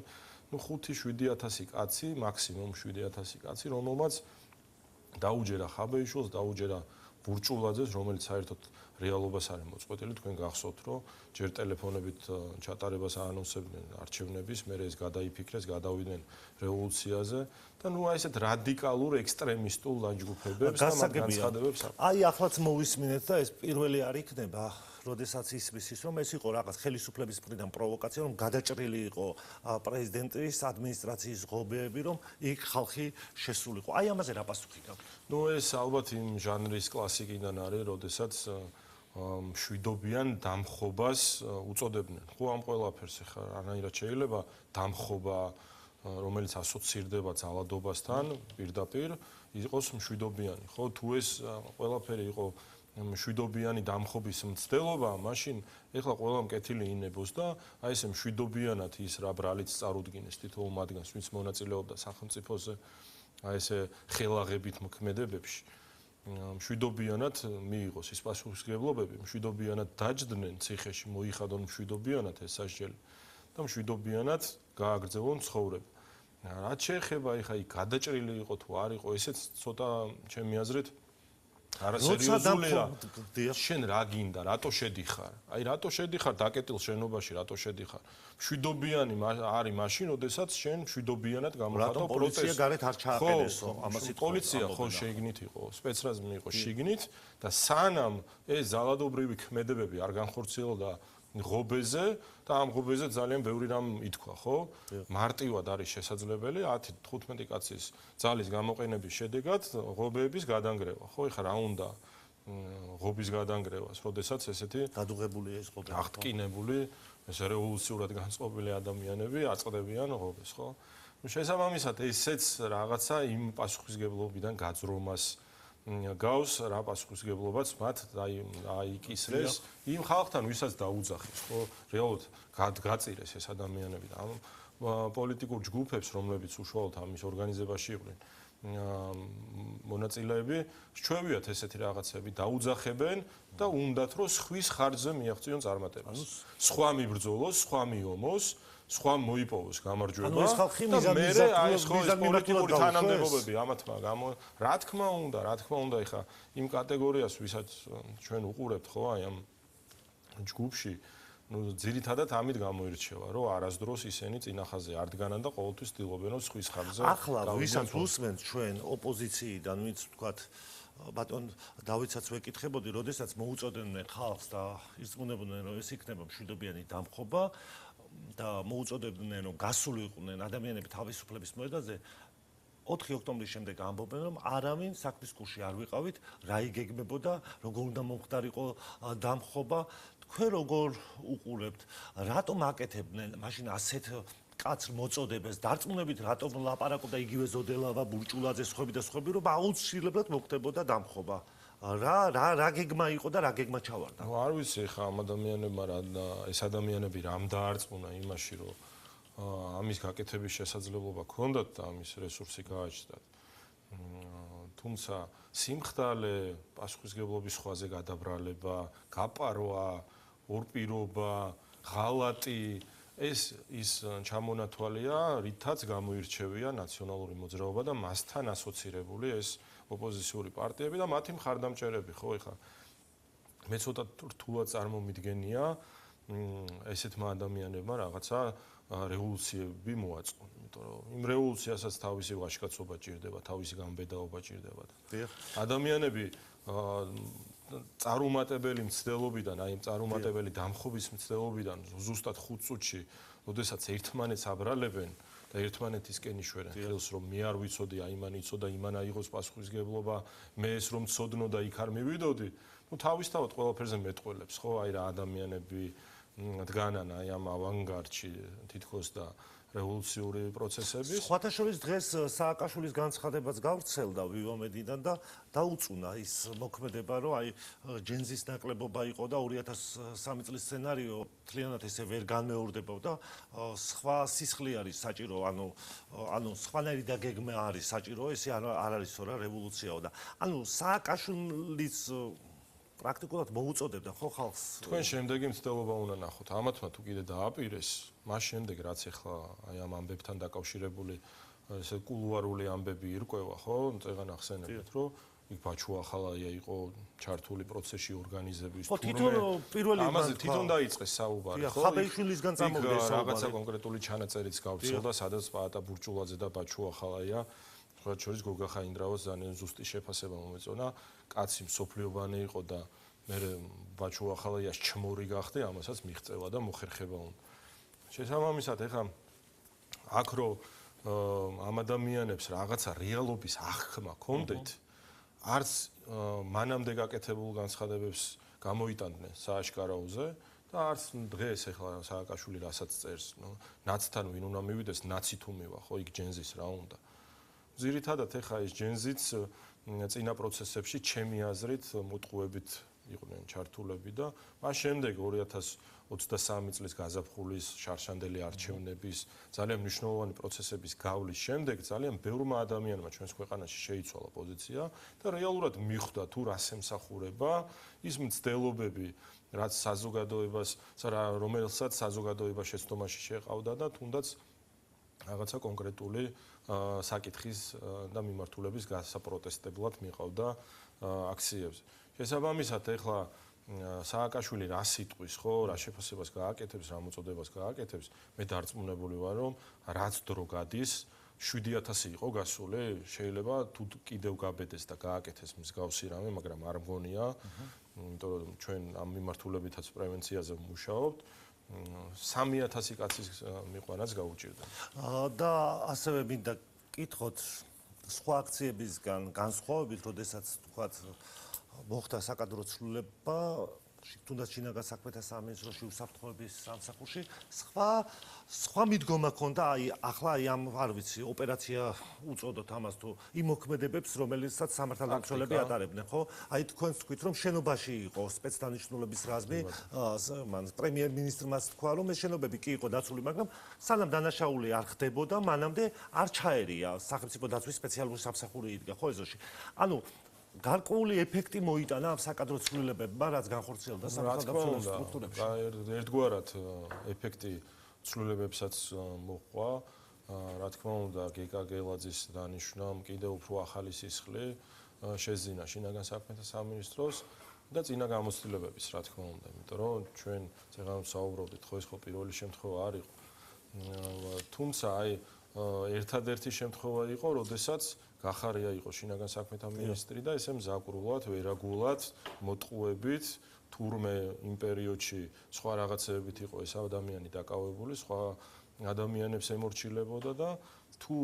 5-7 კაცი, მაქსიმუმ 7 კაცი, რომელმაც დაუჯერა ხაბეიშვილს, დაუჯერა ბურჭულაძეს, რომელიც საერთოდ რეალობას არ მოწყვეტილი, თქვენ გახსოვთ, რომ ჯერ ტელეფონებით ჩატარებას აანონსებდნენ არჩევნების, მერე ეს გადაიფიქრეს, გადავიდნენ რევოლუციაზე და აი ესეთ რადიკალურ ექსტრემისტულ ლანჯგუფებებს და მათ განცხადებებს. აი ახლაც მოვისმინეთ და ეს პირველი არ იქნება, როდესაც ისმის რომ ეს იყო რაღაც ხელისუფლების მხრიდან პროვოკაცია, რომ გადაჭრილი იყო პრეზიდენტის ადმინისტრაციის ღობეები, რომ იქ ხალხი შესულიყო. აი ამაზე რა პასუხი გაქვთ? ეს ალბათ იმ ჟანრის კლასიკიდან არის, როდესაც მშვიდობიან დამხობას უწოდებდნენ. ხო ამ ყველაფერს ახლა არანაირად შეიძლება დამხობა, რომელიც ასოცირდება ძალადობასთან პირდაპირ, იყოს მშვიდობიანი. ხო თუ ეს ყველაფერი იყო მშვიდობიანი დამხობის მცდელობა, მაშინ ეხლა ყველა მკეთილი ინებოს და აი ესე მშვიდობიანად ის რა ბრალიც წარუდგინეს თითოეულ მათგანს, ვინც მონაწილეობდა სახელმწიფოზე, აი ესე ხელაღებით მოქმედებებში. მშვიდობიანად მიიღოს ის პასუხისმგებლობები, მშვიდობიანად დაჯდნენ ციხეში, მოიხადონ მშვიდობიანად ეს სასჯელი და მშვიდობიანად გააგრძელონ ცხოვრება. რაც შეეხება ეხლა იქ გადაჭრილი იყო თუ არ იყო, ესეც ცოტა ჩემი აზრით არასერიოზულია. შენ რა გინდა, რატო შედიხარ? აი რატო შედიხარ დაკეტილ შენობაში, რატო შედიხარ? მშვიდობიანი არის მაშინ, როდესაც შენ მშვიდობიანად გამოხატავ პროტესტს. პოლიცია გარეთ არ ჩააყენესო, ამას იტყვა. პოლიცია ხო შეიგნით იყო, სპეცრაზმი იყო შიგნით და სანამ ეს ძალადობრივი ქმედებები არ განხორციელდა ღობეზე და ამ ღობეზე ძალიან ბევრი რამ ითქვა, ხო? მარტივად არის შესაძლებელი 10-15 კაცის ძალის გამოყენების შედეგად ღობეების გადანგრევა, ხო? ეხლა რა უნდა ღობის გადანგრევას, როდესაც ესეთი გადუღებულია ეს ღობე. აღტკინებული, ეს რევოლუციურად განწყობილი ადამიანები აწყდებიან ღობეს, ხო? შესაბამისად, ესეც რაღაცა იმ პასუხისგებლობიდან გაძრომას გავს, რა პასუხისგებლობაც მათ დაიკისრეს იმ ხალხთან, ვისაც დაუძახეს, ხო? რეალურად გაწირეს ეს ადამიანები და ამ პოლიტიკურ ჯგუფებს, რომლებიც უშუალოდ ამის ორგანიზებაში იყვნენ, მონაწილეები, სჩვევიათ ესეთი რაღაცები, დაუძახებენ და უნდათ რომ სხვის ხარჯზე მიაღწიონ წარმატებას. სხვა მიბრძოლოს, სხვა მიომოს, სხვა მოიპოვოს გამარჯვება. ანუ ეს ხალხი პოლიტიკური თანამდებობები ამათმა რა თქმა უნდა, ეხა იმ კატეგორიას, ვისაც ჩვენ უყურებთ, ხო, აი ამ ჯგუფში, ну, ძირითადად ამით გამოირჩევა, რომ არასდროს ისინი წინახაზე არ დგანან და ყოველთვის ცდილობენ რომ სხვის ხარჯზე. ახლა ვისაც უსმენთ ჩვენ ოპოზიციიდან, ვინც ვთქვათ, ბატონ დავითსაც ვეკითხებოდი, როდესაც მოუწოდებდნენ ხალხს და ირწმუნებოდნენ, რომ ეს იქნება მშვიდობიანი დამხობა და მოუწოდებდნენ, რომ გასულიყვნენ ადამიანები თავისუფლების მოედანზე, 4 ოქტომბრის შემდეგ ამბობენ, რომ არავინ საქმის კურსში არ ვიყავით, რა იგეგმებოდა, როგორ უნდა მომხდარიყო დამხობა. თქვენ როგორ უყურებთ, რატომ აკეთებდნენ მაშინ ასეთ კაცრ მოწოდებას, დარწმუნებით რატომ ლაპარაკობდა იგივე ზოდელავა, ბურჭულაძე, სხვები და სხვები, რომ აუცილებლად მოხდებოდა დამხობა. რა გეგმა იყო და რა გეგმა ჩავარდა? ნუ არ ვიცი ხა ამ ადამიანებმა ეს ადამიანები რამ დაარწმუნა იმაში, რომ ამის გაკეთების შესაძლებლობა ჰქონდათ და ამის რესურსი გააჩნდათ. თუმცა სიმხდალე, პასუხისგებლობის სხვაზე გადაბრალება, გაპარვა, ორპირობა, ღალატი, ეს ის ჩამონათვალია, რითაც გამოირჩევია ნაციონალური მოძრაობა და მასთან ასოცირებული ეს ოპოზიციური პარტიები და მათი მხარდამჭერები, ხო, ეხლა მე ცოტა რთულად წარმომიდგენია ესეთმა ადამიანებმა რაღაცა რევოლუციები მოაწყონ, იმიტომ რომ იმ რევოლუციასაც თავისი ვაჟკაცობა ჭირდება, თავისი გამბედაობა ჭირდება. ადამიანები წარუმატებელი მცდელობიდან, აი წარუმატებელი დამხობის მცდელობიდან ზუსტად 5 წუთში, როდესაც ერთმანეთს აბრალებენ და ერთმანეთისკენ იშვერენ ხელს, რომ მე არ ვიცოდი, აი მან იცოდა, იმან აიღოს პასუხისგებლობა, მე ეს რომ ცოდნო და იქ არ მივიდოდი, ну თავისთავად ყველაფერზე მეტყველებს, ხო, აი რა ადამიანები დგანან აი ამ ავანგარდში თითქოს და რევოლუციური პროცესების. სხვათა შორის დღეს სააკაშვილის განცხადებაც გავრცელდა ვივამედიდან და დაუწუნა ის მოქმედება, რომ აი ჯენზის ნაკლებობა იყო და 2003 წლის სცენარიო მთლიანად ესე ვერ განმეორდებოდა. სხვა სისხლი არის საჭირო, ანუ სხვანაირი დაგეგმა არის საჭირო, ესე არ არის რა რევოლუციაო და ანუ სააკაშვილის პრაქტიკულად მოუწოდებდა ხო ხალხს? თქვენ შემდეგი მცდელობა უნდა ნახოთ. ამათმა თუ კიდე დააპირეს, მას შემდეგ რაც ახლა აი ამ ამბებთან დაკავშირებული ესე კულუარული ამბები ირკვევა, ხო? წეგან ახსენებთ, რომ იქ ბაჩუახალაია იყო ჩართული პროცესში ორგანიზების თურმე. ხო, თვითონ პირველი ამაზე თვითონ დაიწყეს საუბარი, ხო? ხაბეიშვილისგან წამოვიდა საუბარი. რაღაცა კონკრეტული ჩანაწერიც გავრცელდა, სადაც პაატა ბურჭულაძე და ბაჩუახალაია რაც შორის გოგა ხაინდრავას ძალიან ზუსტი შეფასება მომეწონა. კაცი მსოფლიობანი იყო და მე ბაჩუახალაიას ჩმორი გახდე, ამასაც მიღწევა და მოხერხება უნდა. შესაბამისად, ეხლა აქ რო ამ ადამიანებს რაღაცა რეალობის აღქმა ჰქონდეთ, არც მანამდე გაკეთებულ განცხადებებს გამოიტანდნენ სააშკარაოზე და არც დღეს ეხლა სააკაშვილი რასაც წერს, ნაცთან ვინ უნდა მივიდეს, ნაცი თუ მივა, ხო, იქ ჯენზის რა უნდა. ძირითადად ეხა ეს ჯენზიც წინა პროცესებში ჩემი აზრით მოტყუებით იყვნენ ჩართულები და მას შემდეგ 2023 წლის გაზაფხულის შარშანდელი არჩევნების ძალიან მნიშვნელოვანი პროცესების გავლის შემდეგ ძალიან ბევრმა ადამიანმა ჩვენს ქვეყანაში შეიცვალა პოზიცია და რეალურად მიხვდა თუ რას ემსახურება ის მცდელობები რაც საზოგადოებას რომელსაც საზოგადოება შეცდომაში შეყავდა და თუნდაც რაღაცა კონკრეტული საკითხის და მიმართულების გასაპროტესტებლად მიყავდა აქციებზე. შესაბამისად, ეხლა სააკაშვილი რა სიტყვის, ხო, რა შეფასებას გააკეთებს, რა მოწოდებას გააკეთებს, მე დარწმუნებული ვარ, რომ რაც დრო გადის, 7000 იყო გასული, შეიძლება თუ კიდევ გაბედეს და გააკეთეს მსგავსი რამე, მაგრამ არ მგონია, იმიტომ რომ ჩვენ ამ მიმართულებითაც პრევენციაზე ვმუშაობთ. 3000 კაცის მიყვანაც გაუჭირდა. და ასევე მინდა კითხოთ სხვა აქციებისგან განსხვავებით, როდესაც თქვათ მოხდა საკადრო ცვლილება თუნდაც შინაგან საქმეთა სამინისტროში უსაფრთხოების სამსახურში სხვა მიდგომა ქონდა ახლა ამ არ ვიცი ოპერაცია უწოდოთ ამას თუ იმ მოქმედებებს რომელიცაც სამართალდამცველები ატარებდნენ ხო თქვენ თქვით რომ შენობაში იყო სპეცდანიშნულების რაზმი მან პრემიერ-მინისტრმაც თქვა რომ ეს შენობები კი იყო დაცული მაგრამ სანამ დანაშაული არ ხდებოდა მანამდე არ ჩაერია სახელმწიფო დაცვის სპეციალური სამსახური იდგა ხო ეზოში ანუ გარკვეული ეფექტი მოიტანა ამ საკადრო ცვლილებებმა, რაც განხორციელდა სამართალდამცველობის სტრუქტურებში. ერთგვარად ეფექტი ცვლილებებსაც მოყვა. რა თქმა უნდა, გეკა გელაძის დანიშვნამ კიდევ უფრო ახალი სისხლი შეზინა შინაგან საქმეთა სამინისტროს და წინა გამოცდილებების, რა თქმა უნდა, იმიტომ რომ ჩვენ ზეღარ ვსაუბრობდით, ხო ეს ხო პირველი შემთხვევა არ იყო. თუმცა აი ერთადერთი შემთხვევა იყო, როდესაც გახარია იყო შინაგან საქმეთა მინისტრი და ესე მზაკრულად, ვერაგულად, მოტყუებით, თურმე იმ პერიოდში სხვა რაღაცებით იყო ეს ადამიანი დაკავებული, სხვა ადამიანებს ემორჩილებოდა და თუ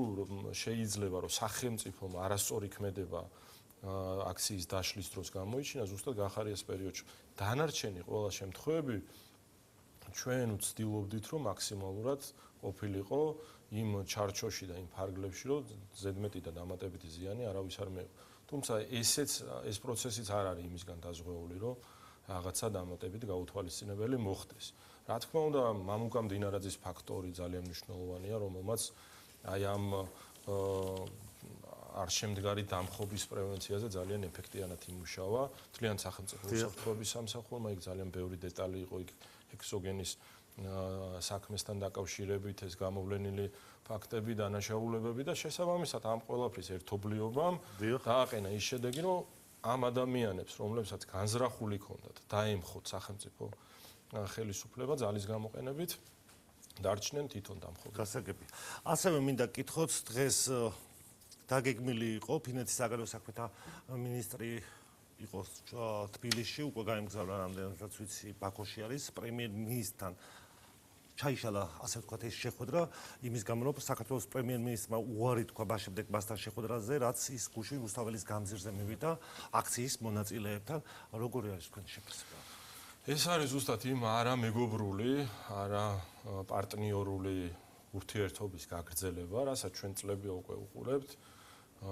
შეიძლება რომ სახელმწიფომ არასწორი ქმედება აქციის დაშლის დროს გამოიჩინა ზუსტად გახარიას პერიოდში. დანარჩენი ყველა შემთხვევები ჩვენ ვცდილობდით რომ მაქსიმალურად ყოფილიყო იმ ჩარჩოში და იმ ფარგლებში რომ ზედმეტი და დამატებითი ზიანი არავის არ მეღო. თუმცა ეს პროცესიც არ არის იმისგან დაზღვეული რომ რაღაცა დამატებით გაუთვალისწინებელი მოხდეს. რა თქმა უნდა მამუკა მდინარაძის ფაქტორი ძალიან მნიშვნელოვანია რომელმაც აი ამ არ შემდგარი დამხობის პრევენციაზე ძალიან ეფექტიანად იმუშავა. თლიან სახელმწიფო უსაფრთხოების სამსახურმა იქ ძალიან ბევრი დეტალი იყო იქ ექსოგენის საქმესთან დაკავშირებით ეს გამოვლენილი ფაქტები, დანაშაულებები და შესაბამისად ამ ყველაფრის ერთობლიობამ დააყენა ის შედეგი, რომ ამ ადამიანებს, რომლებსაც განზრახული ჰქონდათ, დაემხოთ სახელმწიფო ხელისუფლება ძალის გამოყენებით, დარჩნენ თვითონ დამხობი. გასაგები. ასევე მინდა კითხოთ დღეს დაგეგმილი იყო ფინეთის საგარეო საქმეთა მინისტრი იყო თბილისში, უკვე გაემგზავრა რამდენადაც ვიცი, ბაქოში არის პრემიერ-მინისტრთან ჩაიშალა, ასე ვთქვათ, ეს შეხვედრა იმის გამო, რომ საქართველოს პრემიერ-მინისტრმა უარი თქვა ბაშებდეკ მასთან შეხვედრაზე, რაც ის გუშინ რუსთაველის გამზირზე მივიდა აქციის მონაწილეებთან. როგორი არის თქვენი შეფასება? ეს არის ზუსტად იმ არა მეგობრული, არა პარტნიორული ურთიერთობის გაგრძელება, რასაც ჩვენ წლებია უკვე უყურებთ.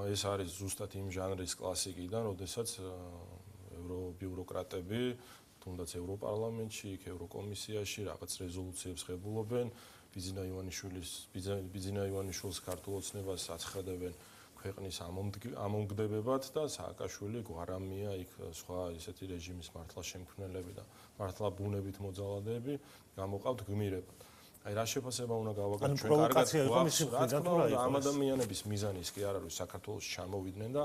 ეს არის ზუსტად იმ ჟანრის კლასიკიდან, როდესაც ევრობიუროკრატები თუნდაც ევროპარლამენტში, იქ ევროკომისიაში რაღაც რეზოლუციებს ღებულობენ, ბიძინა ივანიშვილის ქართულ ოცნებას აცხადებენ ქვეყნის ამომგდებებად და სააკაშვილი გვარამია იქ სხვა ესეთი რეჟიმის მართლა შემქმნელები და მართლა ბუნებით მოძალადეები გამოყავთ გმირებად. აი რა შეფასება უნდა გავაკეთოთ ჩვენ კარგად ამ ადამიანების მიზანი ის კი არ არის საქართველოს ჩამოვიდნენ და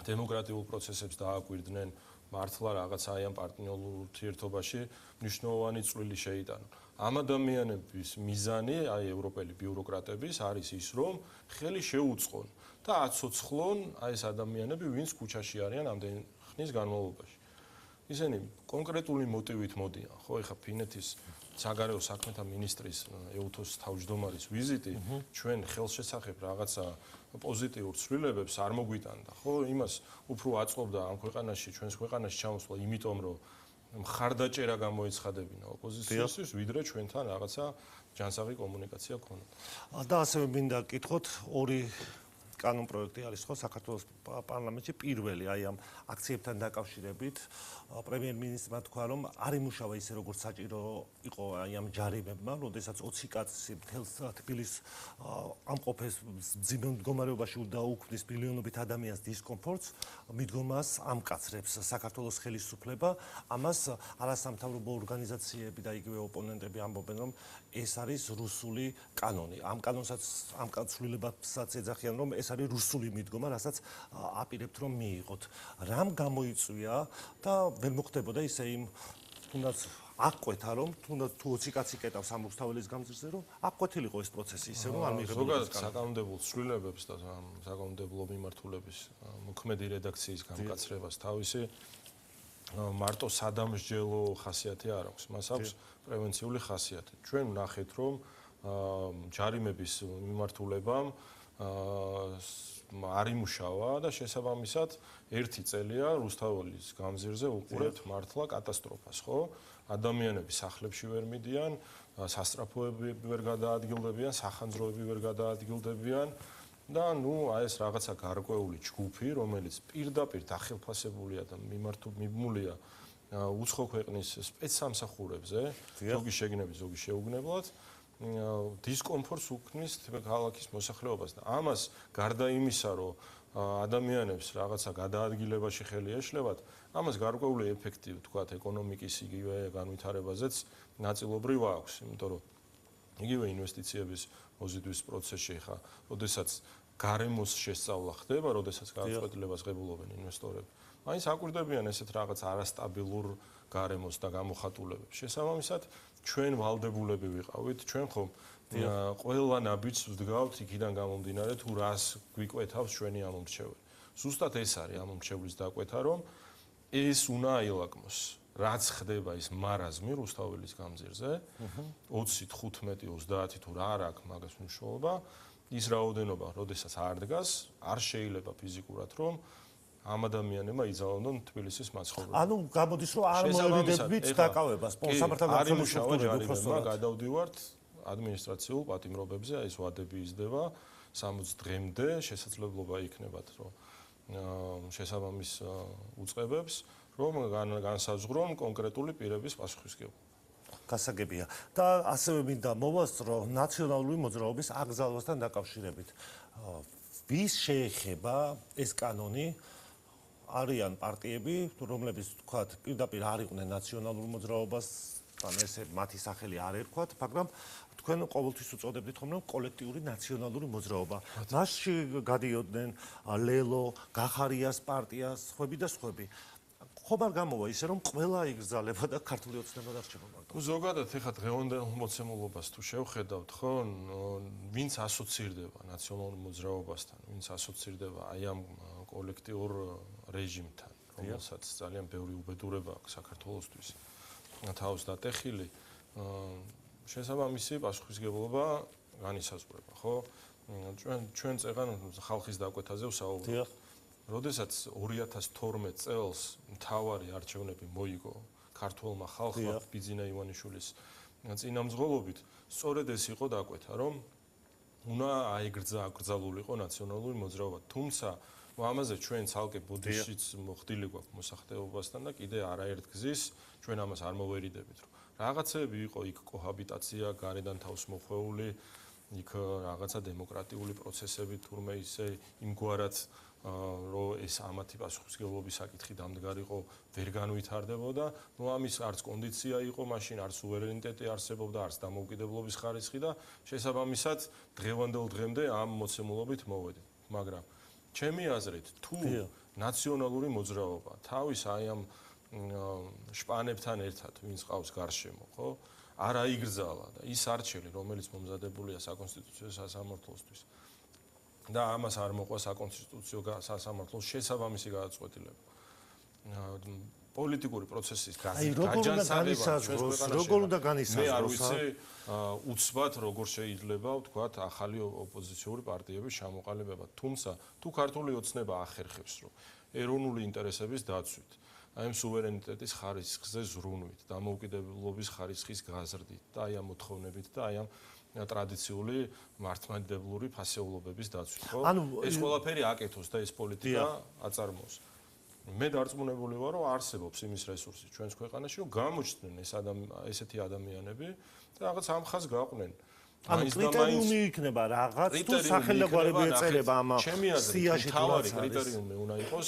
დემოკრატიულ პროცესებს დააკვირდნენ მართლა რაღაცა აი ამ პარტნიორულ ურთიერთობაში მნიშვნელოვანი წვლილი შეიტანონ. ამ ადამიანების მიზანი, აი ევროპელი ბიუროკრატების არის ის, რომ ხელი შეუწყონ და აცოცხლონ აი ეს ადამიანები, ვინც ქუჩაში არიან ამდენი ხნის განმავლობაში. ისინი კონკრეტული მოტივით მოდიან, ხო, ეხა ფინეთის საგარეო საქმეთა მინისტრის ეუთოს თავმჯდომარის ვიზიტი ჩვენ ხელშესახებ რაღაცა პოზიტიურ ცვლილებებს არ მოგვიტანდა, ხო? იმას უფრო აწყობდა ამ ქვეყანაში, ჩვენს ქვეყანაში ჩამოსვლა, იმიტომ რომ მხარდაჭერა გამოეცხადებინა ოპოზიციისთვის, ვიდრე ჩვენთან რაღაცა ჯანსაღი კომუნიკაცია ქონოდა. და ასევე მინდა კითხოთ ორი კანონპროექტი არის ხო საქართველოს პარლამენტში პირველი აი ამ აქციებთან დაკავშირებით პრემიერ-მინისტრმა თქვა რომ არ იმუშავა ისე როგორც საჭირო იყო აი ამ ჯარიმებმა, როდესაც 20 კაცი მთელს თბილისს ამყოფეს მძიმე მდგომარეობაში და უქმნის მილიონობით ადამიანს დისკომფორტს, მიდგომას ამკაცრებს საქართველოს ხელისუფლება, ამას არასამთავრობო ორგანიზაციები და იგივე ოპონენტები ამბობენ რომ ეს არის რუსული კანონი. ამ კანონსაც ამ ცვლილებასაც ეძახიან რომ ეს არის რუსული მიდგომა, რასაც აპირებთ რომ მიიღოთ. რამ გამოიწვია და ვერ მოხდებოდა ისე იმ თუნდაც აკყვეთა რომ თუნდაც თუ 20 კაცი კეტავს ამ რუსთაველის გამზირზე რომ აკყვეთილიყო ეს პროცესი ისე რომ არ მიიღებოდა ზოგადად საკანონმდებლო ცვლილებებს და საკანონმდებლო მიმართულების მოქმედი რედაქციის გამკაცრებას თავისი მარტო სადამსჯელო ხასიათი არ აქვს, მას აქვს პრევენციული ხასიათი. ჩვენ ვნახეთ რომ ჯარიმების მიმართულებამ არ იმუშავა და შესაბამისად ერთი წელია რუსთაველის გამზირზე უყურებთ მართლა კატასტროფას, ხო? ადამიანები სახლებში ვერ მიდიან, სასტრაფოები ვერ გადაადგილდებიან, სახანძროები ვერ გადაადგილდებიან და ეს რაღაცა გარკვეული ჯგუფი, რომელიც პირდაპირ დახელფასებულია და მიმულია უცხო ქვეყნის სპეცსამსახურებზე, ზოგი შეგნებით, ზოგი შეუგნებლად დისკომფორტს უქმნის ქალაქის მოსახლეობას და ამას გარდა იმისა, რომ ადამიანებს რაღაცა გადაადგილებაში ხელი ეშლებათ, ამას გარკვეული ეფექტი, თქვათ, ეკონომიკის იგივე განვითარებაზეც ნაწილობრივ აქვს, იმიტომ რომ იგივე ინვესტიციების მოზიდვის პროცესში ხა, ოდესაც გარემოს შესწავლა ხდება, ოდესაც გადაწყვეტილებას ღებულობენ ინვესტორები. მაინც აკვირდებიან ესეთ რაღაც არასტაბილურ გარემოს და გამოხატულებებს. შესაბამისად, ჩვენ ვალდებულები ვიყავით, ჩვენ ხომ ყველა ნაბიჯს ვდგავთ იქიდან გამომდინარე თუ რას გვიკვეთავს ჩვენი ამომრჩეველი. ზუსტად ეს არის ამომრჩევლის დაკვეთა, რომ ეს უნდა აილაკმოს. რაც ხდება ის მარაზმი რუსთაველის გამზირზე, 20, 15, 30 თუ რა არ აქვს მაგას მნიშვნელობა, ის რაოდენობა, როდესაც არ დგას, არ შეიძლება ფიზიკურად რომ ამ ადამიანებმა იძალონ თბილისის მაცხოვრებლებს. ანუ გამოდის რომ არ მოერიდებით დაკავებას სპონსორთან გამოსახულება გადავდივართ ადმინისტრაციულ პატიმრობებზე, ეს ვადები იზრდება 60 დღემდე, შესაძლებლობა იქნებათ რომ შესაბამის უწყებებს რომ განსაზღვრონ კონკრეტული პირების პასუხისმგებლობა. გასაგებია და ასევე მინდა მოვასწრო ნაციონალური მოძრაობის აკრძალვასთან დაკავშირებით. ვის შეეხება ეს კანონი? არიან პარტიები, რომლებიც თქვათ პირდაპირ არ იყვნენ ნაციონალურ მოძრაობასთან, ესე მათი სახელი არ ერქვათ, მაგრამ თქვენ ყოველთვის უწოდებდით ხომ რომ კოლექტიური ნაციონალური მოძრაობა. მასში გადიოდნენ ლელო, გახარიას პარტია, სხვები და სხვები. ხომ არ გამოვა ისე რომ ყველა იგრძალება და ქართული ოცნება დარჩება მარტო. ზოგადად ეხლა დღევანდელ მოცემულობას თუ შევხედავთ, ხო, ვინც ასოცირდება ნაციონალურ მოძრაობასთან, ვინც ასოცირდება აი ამ კოლექტიურ რეჟიმთან, რომელსაც ძალიან ბევრი უბედურება აქვს საქართველოსთვის თავს დატეხილი, შესაბამისი პასუხისმგებლობა განისაზღვრება, ხო? ჩვენ წეღან ხალხის დაკვეთაზე ვსაუბრობთ. როდესაც 2012 წელს მთავარი არჩევნები მოიგო ქართველმა ხალხმა ბიძინა ივანიშვილის წინამძღოლობით, სწორედ ეს იყო დაკვეთა, რომ უნდა აკრძალულიყო ნაციონალური მოძრაობა. თუმცა ამაზე ჩვენ ცალკე ბოდიშიც მოხდილი გვაქვს მოსახდეობასთან და კიდე არაერთ გზის ჩვენ ამას არ მოვერიდებით, რომ რაღაცები იყო იქ კოჰაბიტაცია, გარედან თავს მოხვეული, იქ რაღაცა დემოკრატიული პროცესები თურმე ისე იმგვარად რომ ეს ამათი პასუხისმგებლობის საკითხი დამდგარიყო ვერ განვითარდებოდა, ამის არც კონდიცია იყო მაშინ, არც სუვერენიტეტი არსებობდა, არც დამოუკიდებლობის ხარისხი და შესაბამისად დღევანდელ დღემდე ამ მოცემულობით მოვედით. მაგრამ ჩემი აზრით, თუ ნაციონალური მოძრაობა თავის აი ამ შპანებთან ერთად, ვინც ყავს გარშემო, ხო, არ აიგრძალა და ის არჩელი, რომელიც მომზადებულია საკონსტიტუციო სასამართლოსთვის და ამას არ მოყვა საკონსტიტუციო სასამართლოს შესაბამისი გადაწყვეტილება. პოლიტიკური პროცესის გაჯანსაღება როგორ უნდა განისაზღვროს? მე არ ვიცი უცბად როგორ შეიძლება ვთქვათ ახალი ოპოზიციური პარტიების ჩამოყალიბება. თუმცა თუ ქართული ოცნება ახერხებს რომ ეროვნული ინტერესების დაცვით, აი ამ სუვერენიტეტის ხარისხზე ზრუნვით, დამოუკიდებლობის ხარისხის გაზრდით და აი ამ მოთხოვნებით და აი ამ ტრადიციული მართლმადიდებლური ფასეულობების დაცვით, ხო? ეს ყველაფერი აკეთოს და ეს პოლიტიკა აწარმოოს. მე დარწმუნებული ვარ, რომ არსებობს იმის რესურსი ჩვენს ქვეყანაში, რომ გამოჩნდნენ ესეთი ადამიანები და რაღაც ამ ხაზს გაყვნენ. ანუ კრიტერიუმი იქნება რაღაც თუ სახელმწიფოები ეწერება ამ სიაში თავარი კრიტერიუმი უნდა იყოს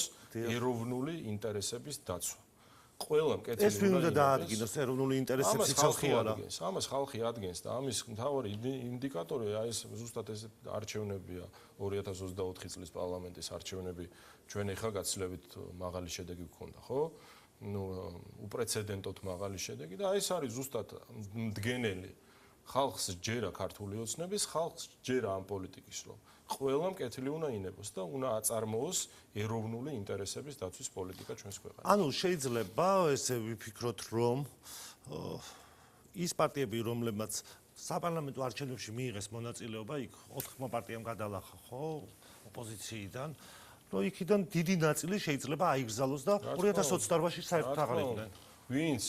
ეროვნული ინტერესების დაცვა. ყველა მკეთილი ეს ვინ უნდა დაადგინოს ეროვნული ინტერესების სიცოცხლეა. ამას ხალხი ადგენს და ამის მთავარი ინდიკატორი აი ეს ზუსტად ეს არჩევნებია 2024 წლის პარლამენტის არჩევნები ჩვენ ეხლა გაცილებით მაღალი შედეგი გვქონდა, ხო? უპრეცედენტოდ მაღალი შედეგი და ეს არის ზუსტად მდგენელი ხალხს ჯერა ქართული ოცნების, ხალხს ჯერა ამ პოლიტიკის, რომ ყველამ კეთილი უნდა ინებოს და უნდა აწარმოოს ეროვნული ინტერესების დაცვის პოლიტიკა ჩვენს ქვეყანაში. ანუ შეიძლება ესე ვიფიქროთ, რომ ის პარტიები, რომლებმაც საპარლამენტო არჩევნებში მიიღეს მონაწილეობა, იქ 4 პარტიამ გადალახა, ხო, ოპოზიციიდან, რომ იქიდან დიდი ნაწილი შეიძლება აიგზალოს და 2028-ში საერთოდ აღარ იყვნენ. ვინც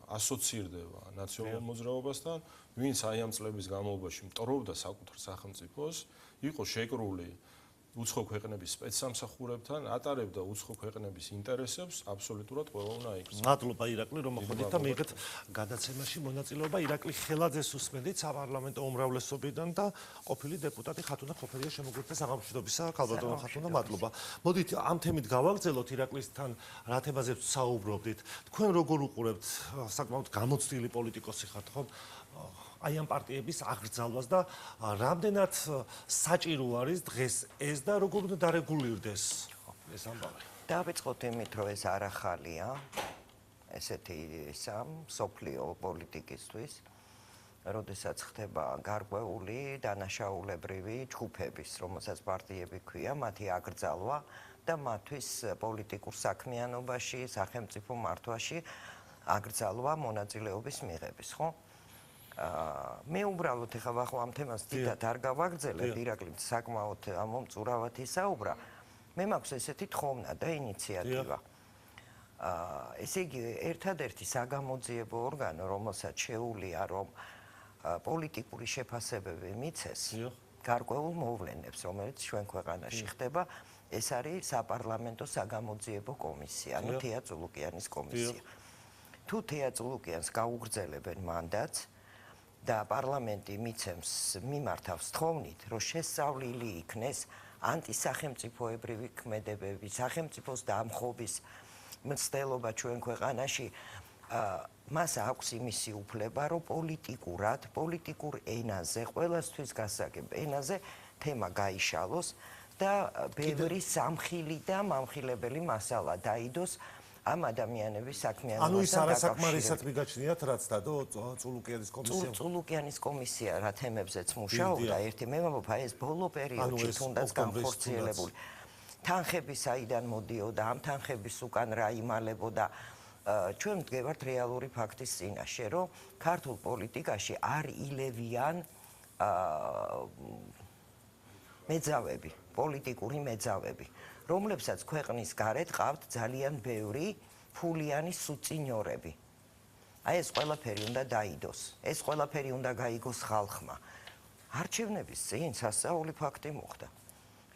ასოცირდება ნაციონალურ მოძრაობასთან, ვინც აი ამ წლების განმავლობაში მტრობდა საკუთარ სახელმწიფოს, იყო შეკრული უცხო ქვეყნების სპეცსამსახურებთან, ატარებდა უცხო ქვეყნების ინტერესებს, აბსოლუტურად ყველა უნდა აიგზავნოს. მადლობა ირაკლი, რომ მოხვედით და მიიღეთ გადაცემაში მონაწილეობა. ირაკლი ხელაძეს უსმენდით საპარლამენტო უმრავლესობიდან და ყოფილი დეპუტატი ხათუნა ხოფერია შემოგვიყვება სახელმწიფოსა, ქალბატონო ხათუნა, მადლობა. მოდით ამ თემით გავაგრძელოთ ირაკლისთან რა თემაზე საუბრობდით. თქვენ როგორ უყურებთ საკმაოდ გამოცდილი პოლიტიკოსი ხართ, ხო? აი ამ პარტიების აღრძალვას და რამდენად საჭირო არის დღეს ეს და როგორ უნდა დარეგულირდეს ეს ამბავი. დავიწყოთ იმით, რომ ეს არ ახალია, ესეთი სოფლიო პოლიტიკისთვის, როდესაც ხდება გარკვეული დანაშაულებრივი ჯგუფების, რომელსაც პარტიები ქვია, მათი აგრძალვა და მათთვის პოლიტიკურ საქმიანობაში, სახელმწიფო მართვაში აგრძალვა მონაწილეობის მიღების, ხო? მე უბრალოდ ეხლა ვახო ამ თემას დიდად არ გავაგრძელებ, ირაკლი საკმაოდ ამომწურავად ისაუბრა. მე მაქვს ესეთი თხოვნა და ინიციატივა. ესე იგი, ერთადერთი საგამოძიებო ორგანო, რომელსაც შეუძლია, რომ პოლიტიკური შეფასებები მიცეს გარკვეულ მოვლენებს, რომელიც ჩვენ ქვეყანაში ხდება, ეს არის საპარლამენტო საგამოძიებო კომისია, ანუ თეა წულუკიანის კომისია. თუ თეა წულუკიანს გაუგრძელებენ მანდატს და პარლამენტი მიმართავს თხოვნით, რომ შესწავლილი იქნეს ანტისახელმწიფოებრივი ქმედებები, სახელმწიფოს დამხობის მცდელობა ჩვენ ქვეყანაში, მას აქვს იმისი უფლება, რომ პოლიტიკურ ენაზე, ყველასთვის გასაგებ ენაზე თემა გაიშალოს და ბევრი სამხილი და მამხილებელი მასალა დაიდოს ამ ადამიანების საქმიანობასთან ანუ ის არასაკმარისად მიგაჩნიათ რაც დადო წულუკიანის კომისია. წულუკიანის კომისია რა თემებზეც მუშაობდა, ერთი მე ვამბობ, აი ეს ბოლო პერიოდში თუნდაც განხორციელებული თანხები საიდან მოდიოდა, ამ თანხების უკან რა იმალებოდა. ჩვენ ვდგევართ რეალური ფაქტის წინაშე, რომ ქართულ პოლიტიკაში არ ილევიან მეძავები, პოლიტიკური მეძავები, რომლებსაც ქვეყნის გარეთ ყავთ ძალიან ბევრი ფულიანი სუწინიორები. აი ეს ყველაფერი უნდა დაიდოს, ეს ყველაფერი უნდა გაიგოს ხალხმა. არჩევნების წინ სასწაული ფაქტი მოხდა.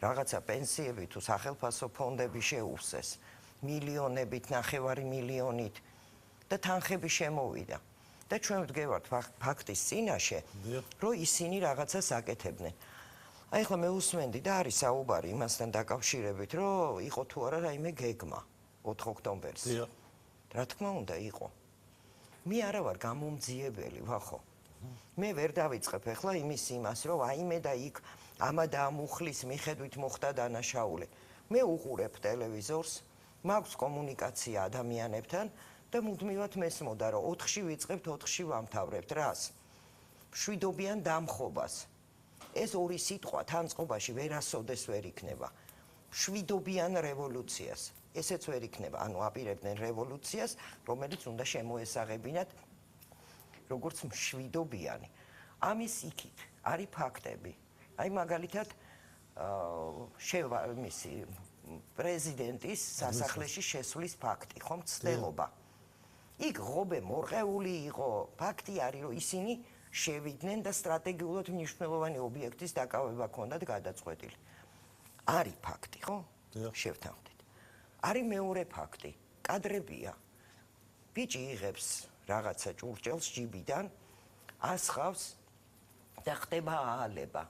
რაღაცა პენსიები თუ სახელმწიფო ფონდები შეუსეს, მილიონებით, ნახევარი მილიონით და თანხები შემოვიდა. და ჩვენ ვდგევართ ფაქტის წინაშე, რომ ისინი რაღაცას აკეთებდნენ. აი ხლა მე უსმენდი და არის საუბარი იმასთან დაკავშირებით, რომ იყო თუ არა რაიმე გეგმა 4 ოქტომბერს. რა თქმა უნდა იყო. მე არა ვარ გამომძიებელი, ვახო. მე ვერ დავიწყებ ახლა იმას, რომ აიმე და იქ ამა და ამ უხლის მიხედვით მოხდა დანაშაული. მე უყურებ ტელევიზორს, მაქვს კომუნიკაცია ადამიანებთან და მუდმივად მესმოდა, რომ 4-ში ვიწყებთ, 4-ში ვამთავრებთ რას? მშვიდობიან დამხობას. ეს ორი სიტყვა თან წყობაში ვერასოდეს ვერ იქნება. მშვიდობიან რევოლუციას. ესეც ვერ იქნება, ანუ აპირებდნენ რევოლუციას, რომელიც უნდა შემოესაღებინათ როგორც მშვიდობიანი. ამის იქით არის ფაქტები. აი მაგალითად პრეზიდენტის სასახლეში შესვლის ფაქტი, ხომ ცდელობა. იქ ღობე მორყეული იყო, ფაქტი არის, რომ ისინი შევიდნენ და სტრატეგიულად მნიშვნელოვანი ობიექტის დაკავება ჰქონდათ გადაწყვეტილი. არის ფაქტი, ხო? შევთანხმდით. არის მეორე ფაქტი, კადრებია. ბიჭი იღებს რაღაცა ჭურჭელს ჯიბიდან, ასხავს და ხდება აალება.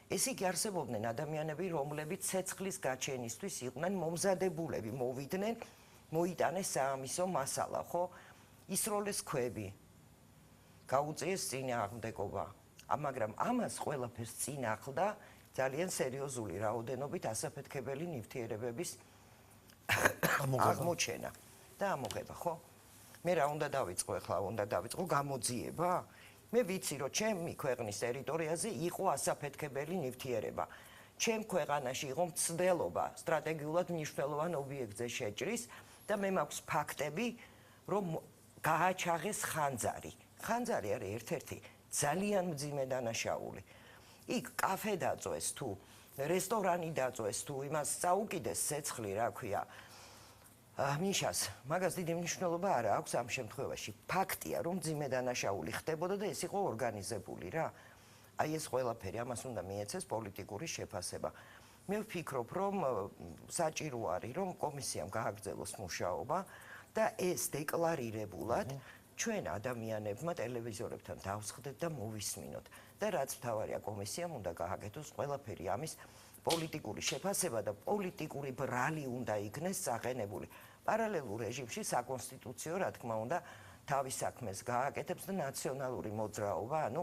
ეს იგი არსებობდნენ ადამიანები, რომლებიც ცეცხლის გაჩენისთვის იყვნენ მომზადებულები, მოვიდნენ, მოიტანეს საამისო მასალა, ხო? ისროლეს ქვები. გაუწიეს წინააღმდეგობა. მაგრამ ამას ყველაფერს წინ ახლდა ძალიან სერიოზული რაოდენობით ასაფეთქებელი ნივთიერებების აღმოჩენა. და ამოღება, ხო? მე რა უნდა დავიწყო ახლა? უნდა დავიწყო გამოძიება? მე ვიცი, რომ ჩემი ქვეყნის ტერიტორიაზე იყო ასაფეთქებელი ნივთიერება. ჩემ ქვეყანაში იყო მცდელობა სტრატეგიულად მნიშვნელოვან ობიექტზე შეჭრის და მე მაქვს ფაქტები, რომ გააჩაღეს ხანძარი. ხანძარი არის ერთ-ერთი ძალიან მძიმე დანაშაული. იქ კაფე დაწვეს თუ რესტორანი დაწვეს თუ იმას წაუკიდეს ცეცხლი, რა ქვია, ნიშას, მაგას დიდი მნიშვნელობა არ აქვს ამ შემთხვევაში. ფაქტია, რომ მძიმე დანაშაული ხდებოდა და ეს იყო ორგანიზებული რა. აი ეს ყველაფერი ამას უნდა მიეცეს პოლიტიკური შეფასება. მე ვფიქრობ, რომ საჭირო არის, რომ კომისიამ გააგრძელოს მუშაობა და ეს დეკლარირებულად ჩვენ ადამიანებმა ტელევიზორებთან დავსხდეთ და მოვისმინოთ. და რაც მთავარია, კომისიამ უნდა გააკეთოს ყველაფერი ამის პოლიტიკური შეფასება და პოლიტიკური ბრალი უნდა იქნეს წაყენებული. პარალელურ რეჟიმში საკონსტიტუციო, რა თქმა უნდა, თავის საქმეს გააკეთებს და ნაციონალური მოძრაობა, ანუ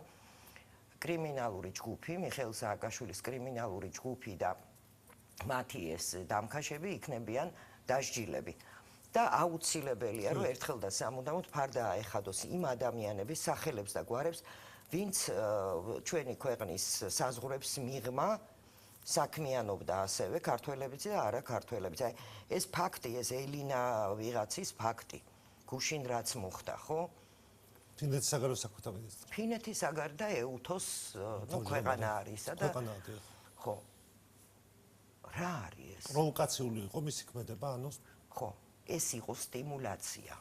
კრიმინალური ჯგუფი, მიხეილ სააკაშვილის კრიმინალური ჯგუფი და მათი ეს დამქაშები იქნებიან დასჯილები. და აუცილებელია, რომ ერთხელ და სამუდამოდ ფარდა აეხადოს იმ ადამიანების სახელებს და გვარებს, ვინც ჩვენი ქვეყნის საზღვრებს მიღმა საქმიანობდა ასევე ქართველებიც და არა ქართველებიც. აი ეს ფაქტი, ეს ელინა ვიღაცის ფაქტი, გუშინ რაც მოხდა, ხო? ფინეთის საგარეო საქმეთა მინისტრი. ფინეთის საგარეო ეუთოს ქვეყანა არისა და ხო. რა არის ეს? პროვოკაციული იყო მისი ქმედება, ანუ ხო, ეს იყო სტიმულაცია.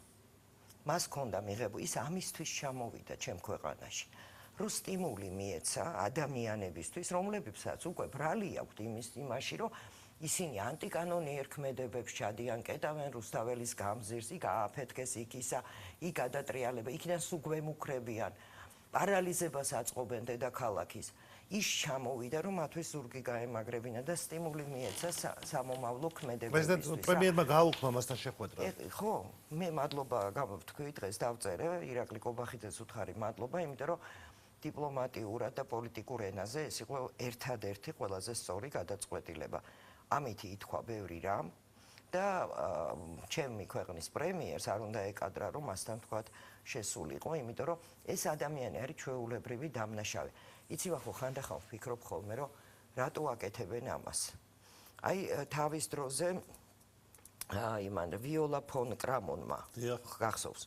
მას ჰქონდა მიღებული, ის ამისთვის ჩამოვიდა ჩემ ქვეყანაში. რომ სტიმული მიეცა ადამიანებისთვის, რომლებსაც უკვე ბრალი აქვთ იმაში, რომ ისინი ანტიკანონიერ ქმედებებს ჩადიან, კეტავენ რუსთაველის გამზირს, იქ ააფეთქეს იქ ისა, იქ გადატრიალება, იქიდან სუგვემუქრებიან, პარალიზებას აწყობენ დედაქალაქის. ის ჩამოვიდა, რომ მათთვის ზურგი გაემაგრებინა და სტიმული მიეცა სამომავლო ქმედებებისთვის. პრეზიდენტ პრემიერმა გააუქმა მასთან შეხვედრა. ხო, მე მადლობა თქვი დღეს დავწერე ირაკლი კობახიძეს უთხარი მადლობა, იმიტომ რომ დიპლომატიურად და პოლიტიკურ ენაზე ეს იყო ერთადერთი ყველაზე სწორი გადაწყვეტილება. ამითი ითქვა ბევრი რამ და ჩემი ქვეყნის პრემიერს არ უნდა ეკადრა, რომ მასთან თქვათ შესულიყო, იმიტომ რომ ეს ადამიანი არის ჩვეულებრივი დამნაშავე. იცი ვახო, ხანდახან ვფიქრობ ხოლმე, რომ რატო აკეთებენ ამას. აი თავის დროზე იმან ვიოლა ფონ კრამონმა გახსოვს.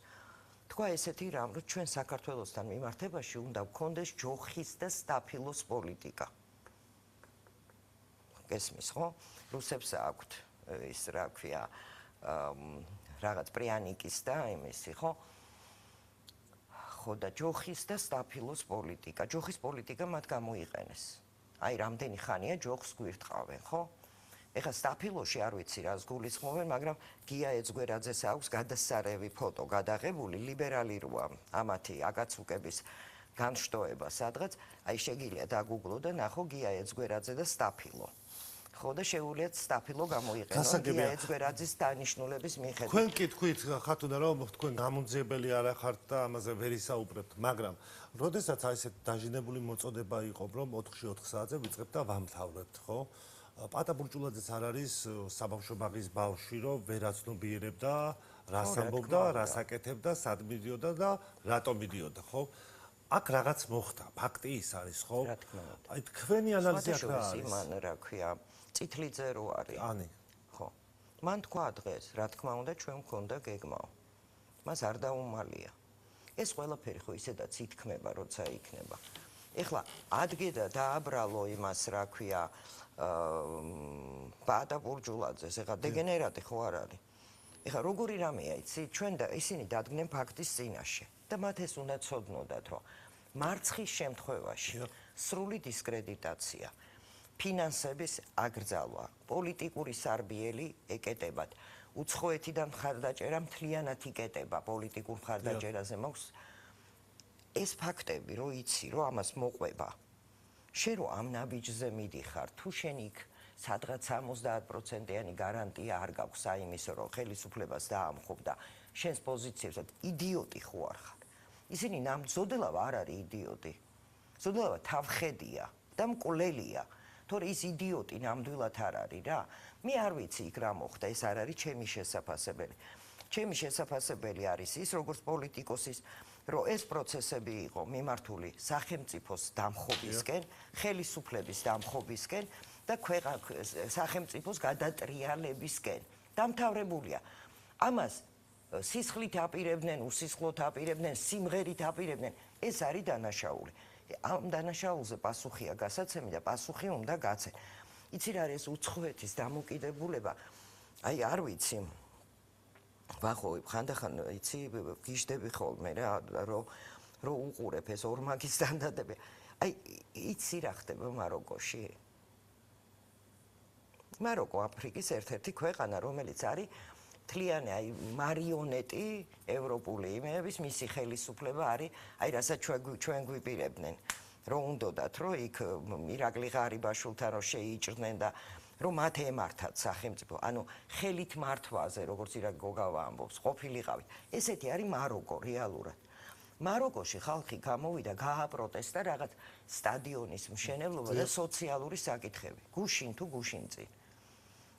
თქვა ესეთი რამ, რომ ჩვენ საქართველოსთან მიმართებაში უნდა გვქონდეს ჯოხის და სტაფილოს პოლიტიკა. გესმის, ხო? რუსებს აქვთ ის რა ქვია, რაღაც პრიანიკის და იმისი, ხო? ხო და ჯოხის და სტაფილოს პოლიტიკა. ჯოხის პოლიტიკა მათ გამოიყენეს. აი რამდენი ხანია ჯოხს გვირთყავენ, ხო? ეხლა სტაფილოში არ ვიცი რას გულისხმობენ, მაგრამ გია ეძგვერაძეს აქვს გადასარევი ფოტო გადაღებული, ლიბერალი როა ამათი აკაცუკების განშტოება სადღაც, აი შეგიძლია დაგუგლო და ნახო გია ეძგვერაძე და სტაფილო. ხო და შეუძლიათ სტაფილო გამოიყენონ გია ეძგვერაძის დანიშნულების მიხედვით. თქვენ კი თქვით ხათუნა, რომ თქვენ გამონძიებელი არ ახართ და ამაზე ვერ ისაუბრებთ, მაგრამ როდესაც აი ესეთ დაჟინებული მოწოდება იყო, რომ 4-4 საათზე ვიწყებთ და ვამთავრებთ, ხო? პატა ბურჭულაძეც არ არის საბავშვო ბაღის ბავშვი, რომ ვერაცნობიერებდა, რას ამბობდა, რას აკეთებდა, სად მიდიოდა და რატომ მიდიოდა, ხო? აქ რაღაც მოხდა, ფაქტი ის არის, ხო? რა თქმა უნდა. აი თქვენი ანალიზი აქ რა არის? იმან რა ქვია, წითლიძე რო არის. ანი. ხო. მან თქვა დღეს, რა თქმა უნდა, ჩვენ მქონდა გეგმაო. მას არ დაუმალია. ეს ყველაფერი ხო ისედაც ითქმება, როცა იქნება. ეხლა ადგე და დააბრალო იმას, რა ქვია, პატა ბურჭულაძეს, ეხლა დეგენერატი ხო არ არის. ეხლა როგორი რამეა, იცი, ჩვენ და ისინი დადგნენ ფაქტის წინაშე და მათ ეს უნდა ცოდნოდათ, რომ მარცხის შემთხვევაში სრული დისკრედიტაცია, ფინანსების აგრძალვა, პოლიტიკური სარბიელი ეკეტებათ, უცხოეთიდან მხარდაჭერა მთლიანად იკეტება პოლიტიკურ მხარდაჭერაზე მაქვს ეს ფაქტები, რომ იცი, რომ ამას მოყვება. შენ რო ამ ნაბიჯზე მიდიხარ, თუ შენ იქ სადღაც 70%-იანი გარანტია არ გაქვს აიმისო, რომ ხელისუფლებას დაამხობ და შენს პოზიციებსა იდიოტი ხო არ ხარ. ისინი ნამდვილად არ არის იდიოტი. ზოგადად თავხედია და მკვლელია. თორე ის იდიოტი ნამდვილად არ არის რა. მე არ ვიცი იქ რა მოხდა, ეს არ არის ჩემი შესაძაფებელი. ჩემი შესაძლებელი არის ის, როგორც პოლიტიკოსის, რომ ეს პროცესები იყო მიმართული სახელმწიფოს დამხობისკენ, ხელისუფლების დამხობისკენ და სახელმწიფოს გადატრიალებისკენ. დამთავრებულია. ამას სისხლით აპირებდნენ, უსისხლოდ აპირებდნენ, სიმღერით აპირებდნენ. ეს არის დანაშაული. ამ დანაშაულზე პასუხია გასაცემი და პასუხი უნდა გაცე. იცი რა არის უცხოეთის დამოკიდებულება? აი არ ვიცი. ვახო, ხანდახან იცი გიждები ხოლმე რა, რომ უყურებ ეს ორმაგის სტანდარტები. აი იცი რა ხდება მაროკოში? მაროკო აფრიკის ერთ-ერთი ქვეყანა, რომელიც არის თლიანი აი მარიონეტი ევროპული იმების, მისი ხელისუფლება არის, აი რასაც ჩვენ გვიპირებდნენ. რომ უნდათ, რომ იქ ირაკლი ღარიბაშვილთან რომ შეიჭრნენ და რომ მათ ემართათ სახელმწიფო, ანუ ხელით მართვაზე, როგორც ირაკლი გოგავა ამბობს, ყოფილიყავით. ესეთი არის მაროკო რეალურად. მაროკოში ხალხი გამოვიდა, გააპროტესტა რაღაც სტადიონის მშენებლობა და სოციალური საკითხები. გუშინ თუ გუშინწინ.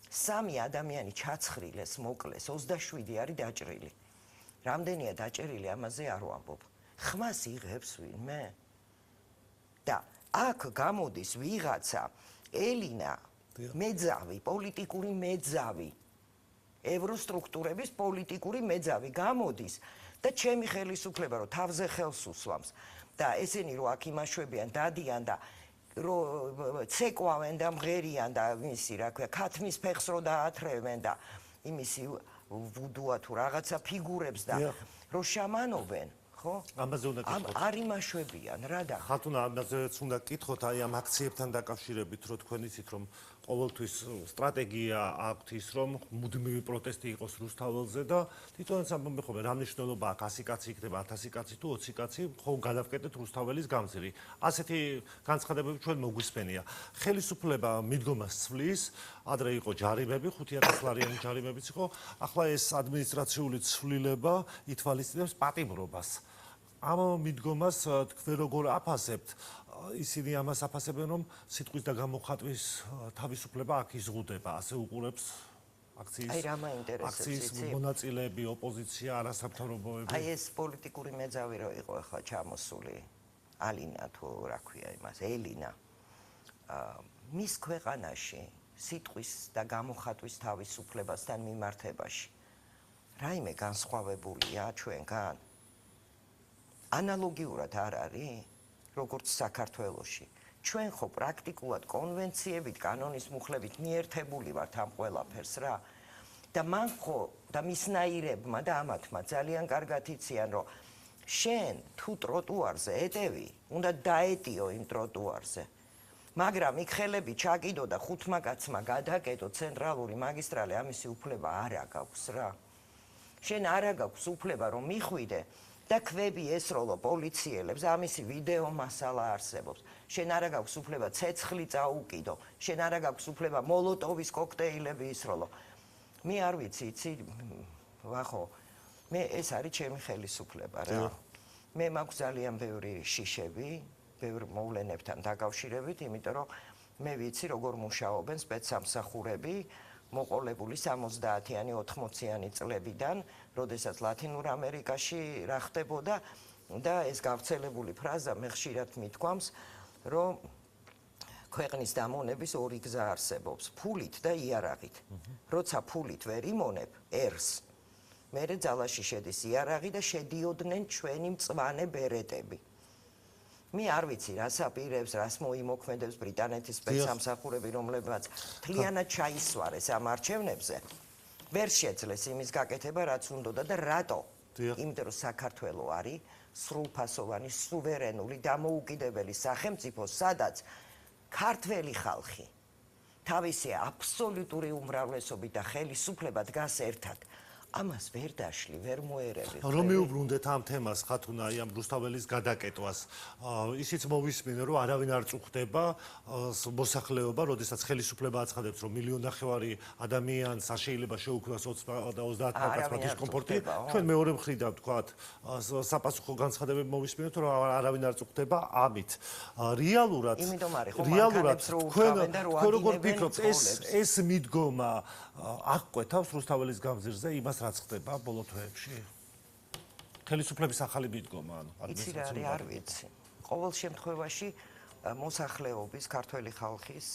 3 ადამიანი ჩაცხრილეს, მოკლეს, 27 არის დაჭრილი. რამდენია დაჭერილი, ამაზე არ ვამბობ. ხმას იღებს ვინმე? და აქ გამოდის ვიღაცა ელინა მეძავი, პოლიტიკური მეძავი, ევროსტრუქტურების პოლიტიკური მეძავი გამოდის და ჩემი ხელისუფლება რომ თავზე ხელს უსვამს და ესენი რომ აქ იმაშვებიან, დადიან და რომ ცეკვავენ და მღერიან და იმისი რა ქვია, ქათმის ფეხს რო დაათრევენ და იმისი ვუდუა თუ რაღაცა ფიგურებს და რომ შამანობენ. ხო? ამაზე უნდა გითხოთ. არ იმაშვებიან რა და ხათუნა ამაზეც უნდა გითხოთ, აი ამ აქციებთან დაკავშირებით, რომ თქვენ იცით, რომ ყოველთვის სტრატეგია აქვთ ის, რომ მუდმივი პროტესტი იყოს რუსთაველზე და თვითონაც ამბობენ ხოლმე, რა მნიშვნელობა აქვს 100 კაცი იქნება 1000 კაცი თუ 20 კაცი, ხომ გადავკეტეთ რუსთაველის გამზირი. ასეთი განცხადებები ჩვენ მოგვისმენია. ხელისუფლება მიდგომას ცვლის, ადრე იყო ჯარიმები, 5000 ლარიანი ჯარიმებიც იყო, ახლა ეს ადმინისტრაციული ცვლილება ითვალისწინებს პატიმრობას. ამ მიდგომას თქვენ როგორ აფასებთ? ისინი ამას აფასებენ, რომ სიტყვის და გამოხატვის თავისუფლება აქ იზღუდება, ასე უყურებს აქციის. აი რა მაინტერესებს აქციის მონაწილეები, ოპოზიცია, არასამთავრობოები. აი ეს პოლიტიკური მეძავი რო იყო ახლა ჩამოსული, ალინა თუ რა ქვია იმას, ელინა. მის ქვეყანაში სიტყვის და გამოხატვის თავისუფლებასთან მიმართებაში რაიმე განსხვავებულია ჩვენგან? ანალოგიურად არ არის? როგორც საქართველოში. ჩვენ ხო პრაქტიკულად კონვენციებით, კანონის მუხლებით მიერთებული ვართ ამ ყველაფერს რა. და მან ხო და მისნაირებმა და ამათმა ძალიან კარგად იციან, რომ შენ თუ ტროტუარზე ეტევი, უნდა დაეტიო იმ ტროტუარზე. მაგრამ იქ ხელები ჩაკიდო და 5 კაცმა გადაკეტო ცენტრალური მაგისტრალი, ამისი უფლება არ აქვს რა. შენ არ აქვს უფლება რომ მიხვიდე და ქვები ესროლო პოლიციელებს, ამისი ვიდეო მასალა არსებობს. შენ არ აქვს უფლება ცეცხლი წაუკიდო, შენ არ აქვს უფლება მოლოტოვის კოქტეილები ისროლო. მე არ ვიცი, იცი, ვახო, მე ეს არის ჩემი ხელისუფლება რა. მე მაქვს ძალიან ბევრი შიშები, ბევრ მოვლენებთან დაკავშირებით, იმიტომ რომ მე ვიცი როგორ მუშაობენ სპეცსამსახურები მოყოლებული 70-იანი 80-იანი წლებიდან, როდესაც ლათინურ ამერიკაში რა ხდებოდა და ეს გავრცელებული ფრაზა მე ხშირად მithქვამს, რომ ქვეყნის დამონების ორი გზა არსებობს, ფულით და იარაღით. როცა ფულით ვერ იმონებ ერს, მერე ძალაში შედის იარაღი და შედიოდნენ ჩვენი მწვანე ბერეტები. მე არ ვიცი, რას აპირებს, რას მოიმოქმედებს ბრიტანეთის სპეცსამსახურები, რომლებმაც მთლიანად ჩაისვარეს ამ არჩევნებზე. ვერ შეძლეს იმის გაკეთება, რაც უნდოდა და რატო? იმიტომ რომ საქართველო არის სრულფასოვანი, სუვერენული, დამოუკიდებელი სახელმწიფო, სადაც ქართველი ხალხი თავისი აბსოლუტური უმრავლესობით და ხელისუფლება დგას ერთად. ამას ვერ დაშლი, ვერ მოერევი. რომ მიუბრუნდეთ ამ თემას, ხათუნა, აი ამ რუსთაველის გადაკეტვას. ისიც მოვისმენე, რომ არავინ არ წუხდება მოსახლეობა, როდესაც ხელისუფლება აცხადებს, რომ 1,5 მილიონი ადამიანს არ შეიძლება შეუქმნას 30 კაცმა დისკომფორტი. ჩვენ მეორე მხრიდან ვთქვათ, საპასუხო განცხადებები მოვისმენთ, რომ არავინ არ წუხდება ამით. რეალურად თქვენ როგორ ფიქრობთ, ეს მიდგომა აღკვეთავს რუსთაველის გამზირზე იმას, რაც ხდება ბოლო თვეებში? ხელისუფლების ახალი მიდგომა, ანუ იცი რა არის, არ ვიცი. ყოველ შემთხვევაში მოსახლეობის, ქართველი ხალხის,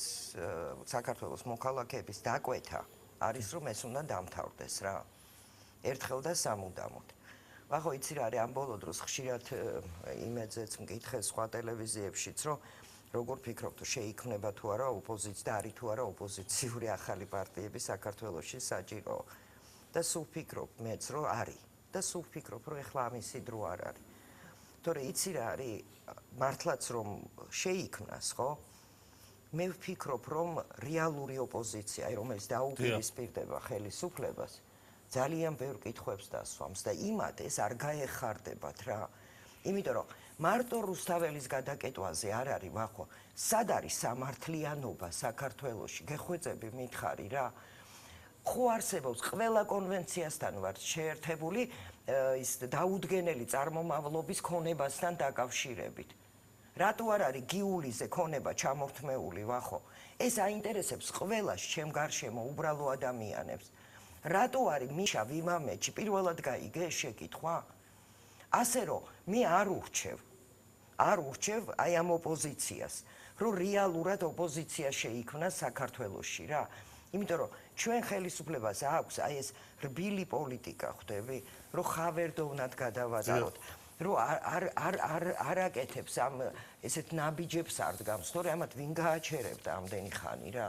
საქართველოს მოქალაქეების დაკვეთა არის, რომ ეს უნდა დამთავრდეს რა. ერთხელ და სამუდამოდ. ვახო, იცი რა არის, ამ ბოლო დროს ხშირად იმედზეც მკითხეს სხვა ტელევიზიებშიც, რომ როგორ ფიქრობ, თუ შეიქმნება თუ არა ოპოზიცია და არის თუ არა ოპოზიციური ახალი პარტიები საქართველოში საჭირო. და სულ ფიქრობ მეც, რომ არის. და სულ ფიქრობ, რომ ეხლა ამისი დრო არ არის. თორე იცი რა არის, მართლაც რომ შეიქმნას, ხო? მე ვფიქრობ, რომ რეალური ოპოზიცია, რომელიც დაუპირისპირდება ხელისუფლებას, ძალიან ბევრ კითხვებს დასვამს და იმათ ეს არ გაეხარდებათ რა. იმიტომ რომ მარტო რუსთაველის გადაკეტვაზე არ არის, ვახო, სად არის სამართლიანობა საქართველოში? გეხვეწები მითხარი რა. ხო არსებობს ყველა კონვენციასთან ვართ შეერთებული ის დაუდგენელი წარმომავლობის ქონებასთან დაკავშირებით. რატო არ არის გიულიზე ქონება ჩამორთმეული, ვახო? ეს აინტერესებს ყველას ჩემ გარშემო უბრალო ადამიანებს. რატო არის მიშა ვიმამეთში პირველად გაიგე შეკითხვა? ასე რომ მე არ ურჩევ აი ამ ოპოზიციას, რომ რეალურად ოპოზიცია შეიქმნას საქართველოში რა. იმიტომ რომ ჩვენ ხელისუფლებას აქვს აი ეს რბილი პოლიტიკა, ხვდები, რომ ხავერდოვნად გადავადაროთ, რომ არ აკეთებს ამ ესეთ ნაბიჯებს არ დგამს, თორე ამათ ვინ გააჩერებდა ამდენი ხანი რა.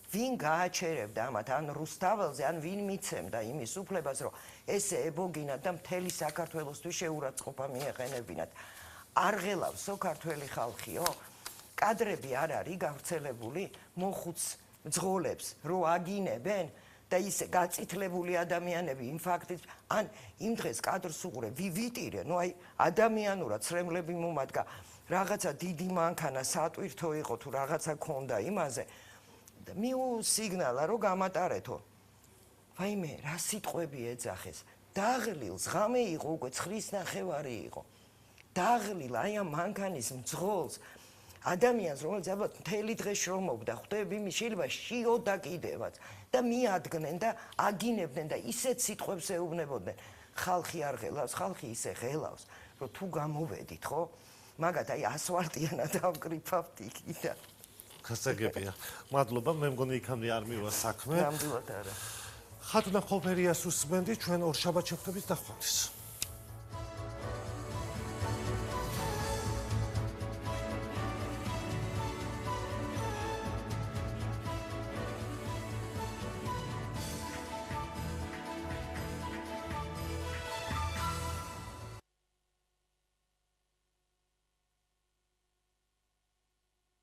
ვინ გააჩერებდა ამათ ან რუსთაველზე, ან ვინ მიცემდა იმის უფლებას, რომ ესე ებოგინათ და მთელი საქართველოსთვის შეურაცხყოფა მიეყენებინათ. არ ღელავსო ქართველი ხალხიო? კადრები არ არის გავრცელებული მოხუც ძღოლებს რო აგინებენ და ისე გაწითლებული ადამიანები იმ ფაქტით ან იმ დღეს კადრს უყურე ვიტირე, ნუ აი ადამიანურად ცრემლები მომადგა, რაღაცა დიდი მანქანა სატვირთო იყო თუ რაღაცა ქონდა იმაზე და მიუსიგნალა რომ გამატარეთო. ვაიმე, რა სიტყვები ეძახეს? დაღლილს ღამე იყო უკვე 9:30 იყო. დაღლილ აი ამ მანქანის მძღოლს ადამიანს, რომელიც ალბათ მთელი დღე შრომობდა, ხვდები, შეიძლება შიოდა კიდევაც და მიადგნენ და აგინებდნენ და ისეთ სიტყვებს ეუბნებოდნენ. ხალხი არ ღელავს, ხალხი ისე ღელავს, რომ თუ გამოვედით, ხო? მაგათ აი ასვარტიანად ავკრიფავთ იქიდან. გასაგებია. მადლობა, მე მგონი იქამდე არ მივა საქმე. ნამდვილად არა. ხათუნა ხოფერიას უსმენდი, ჩვენ ორშაბათ შეხვდებით და ხვდებით.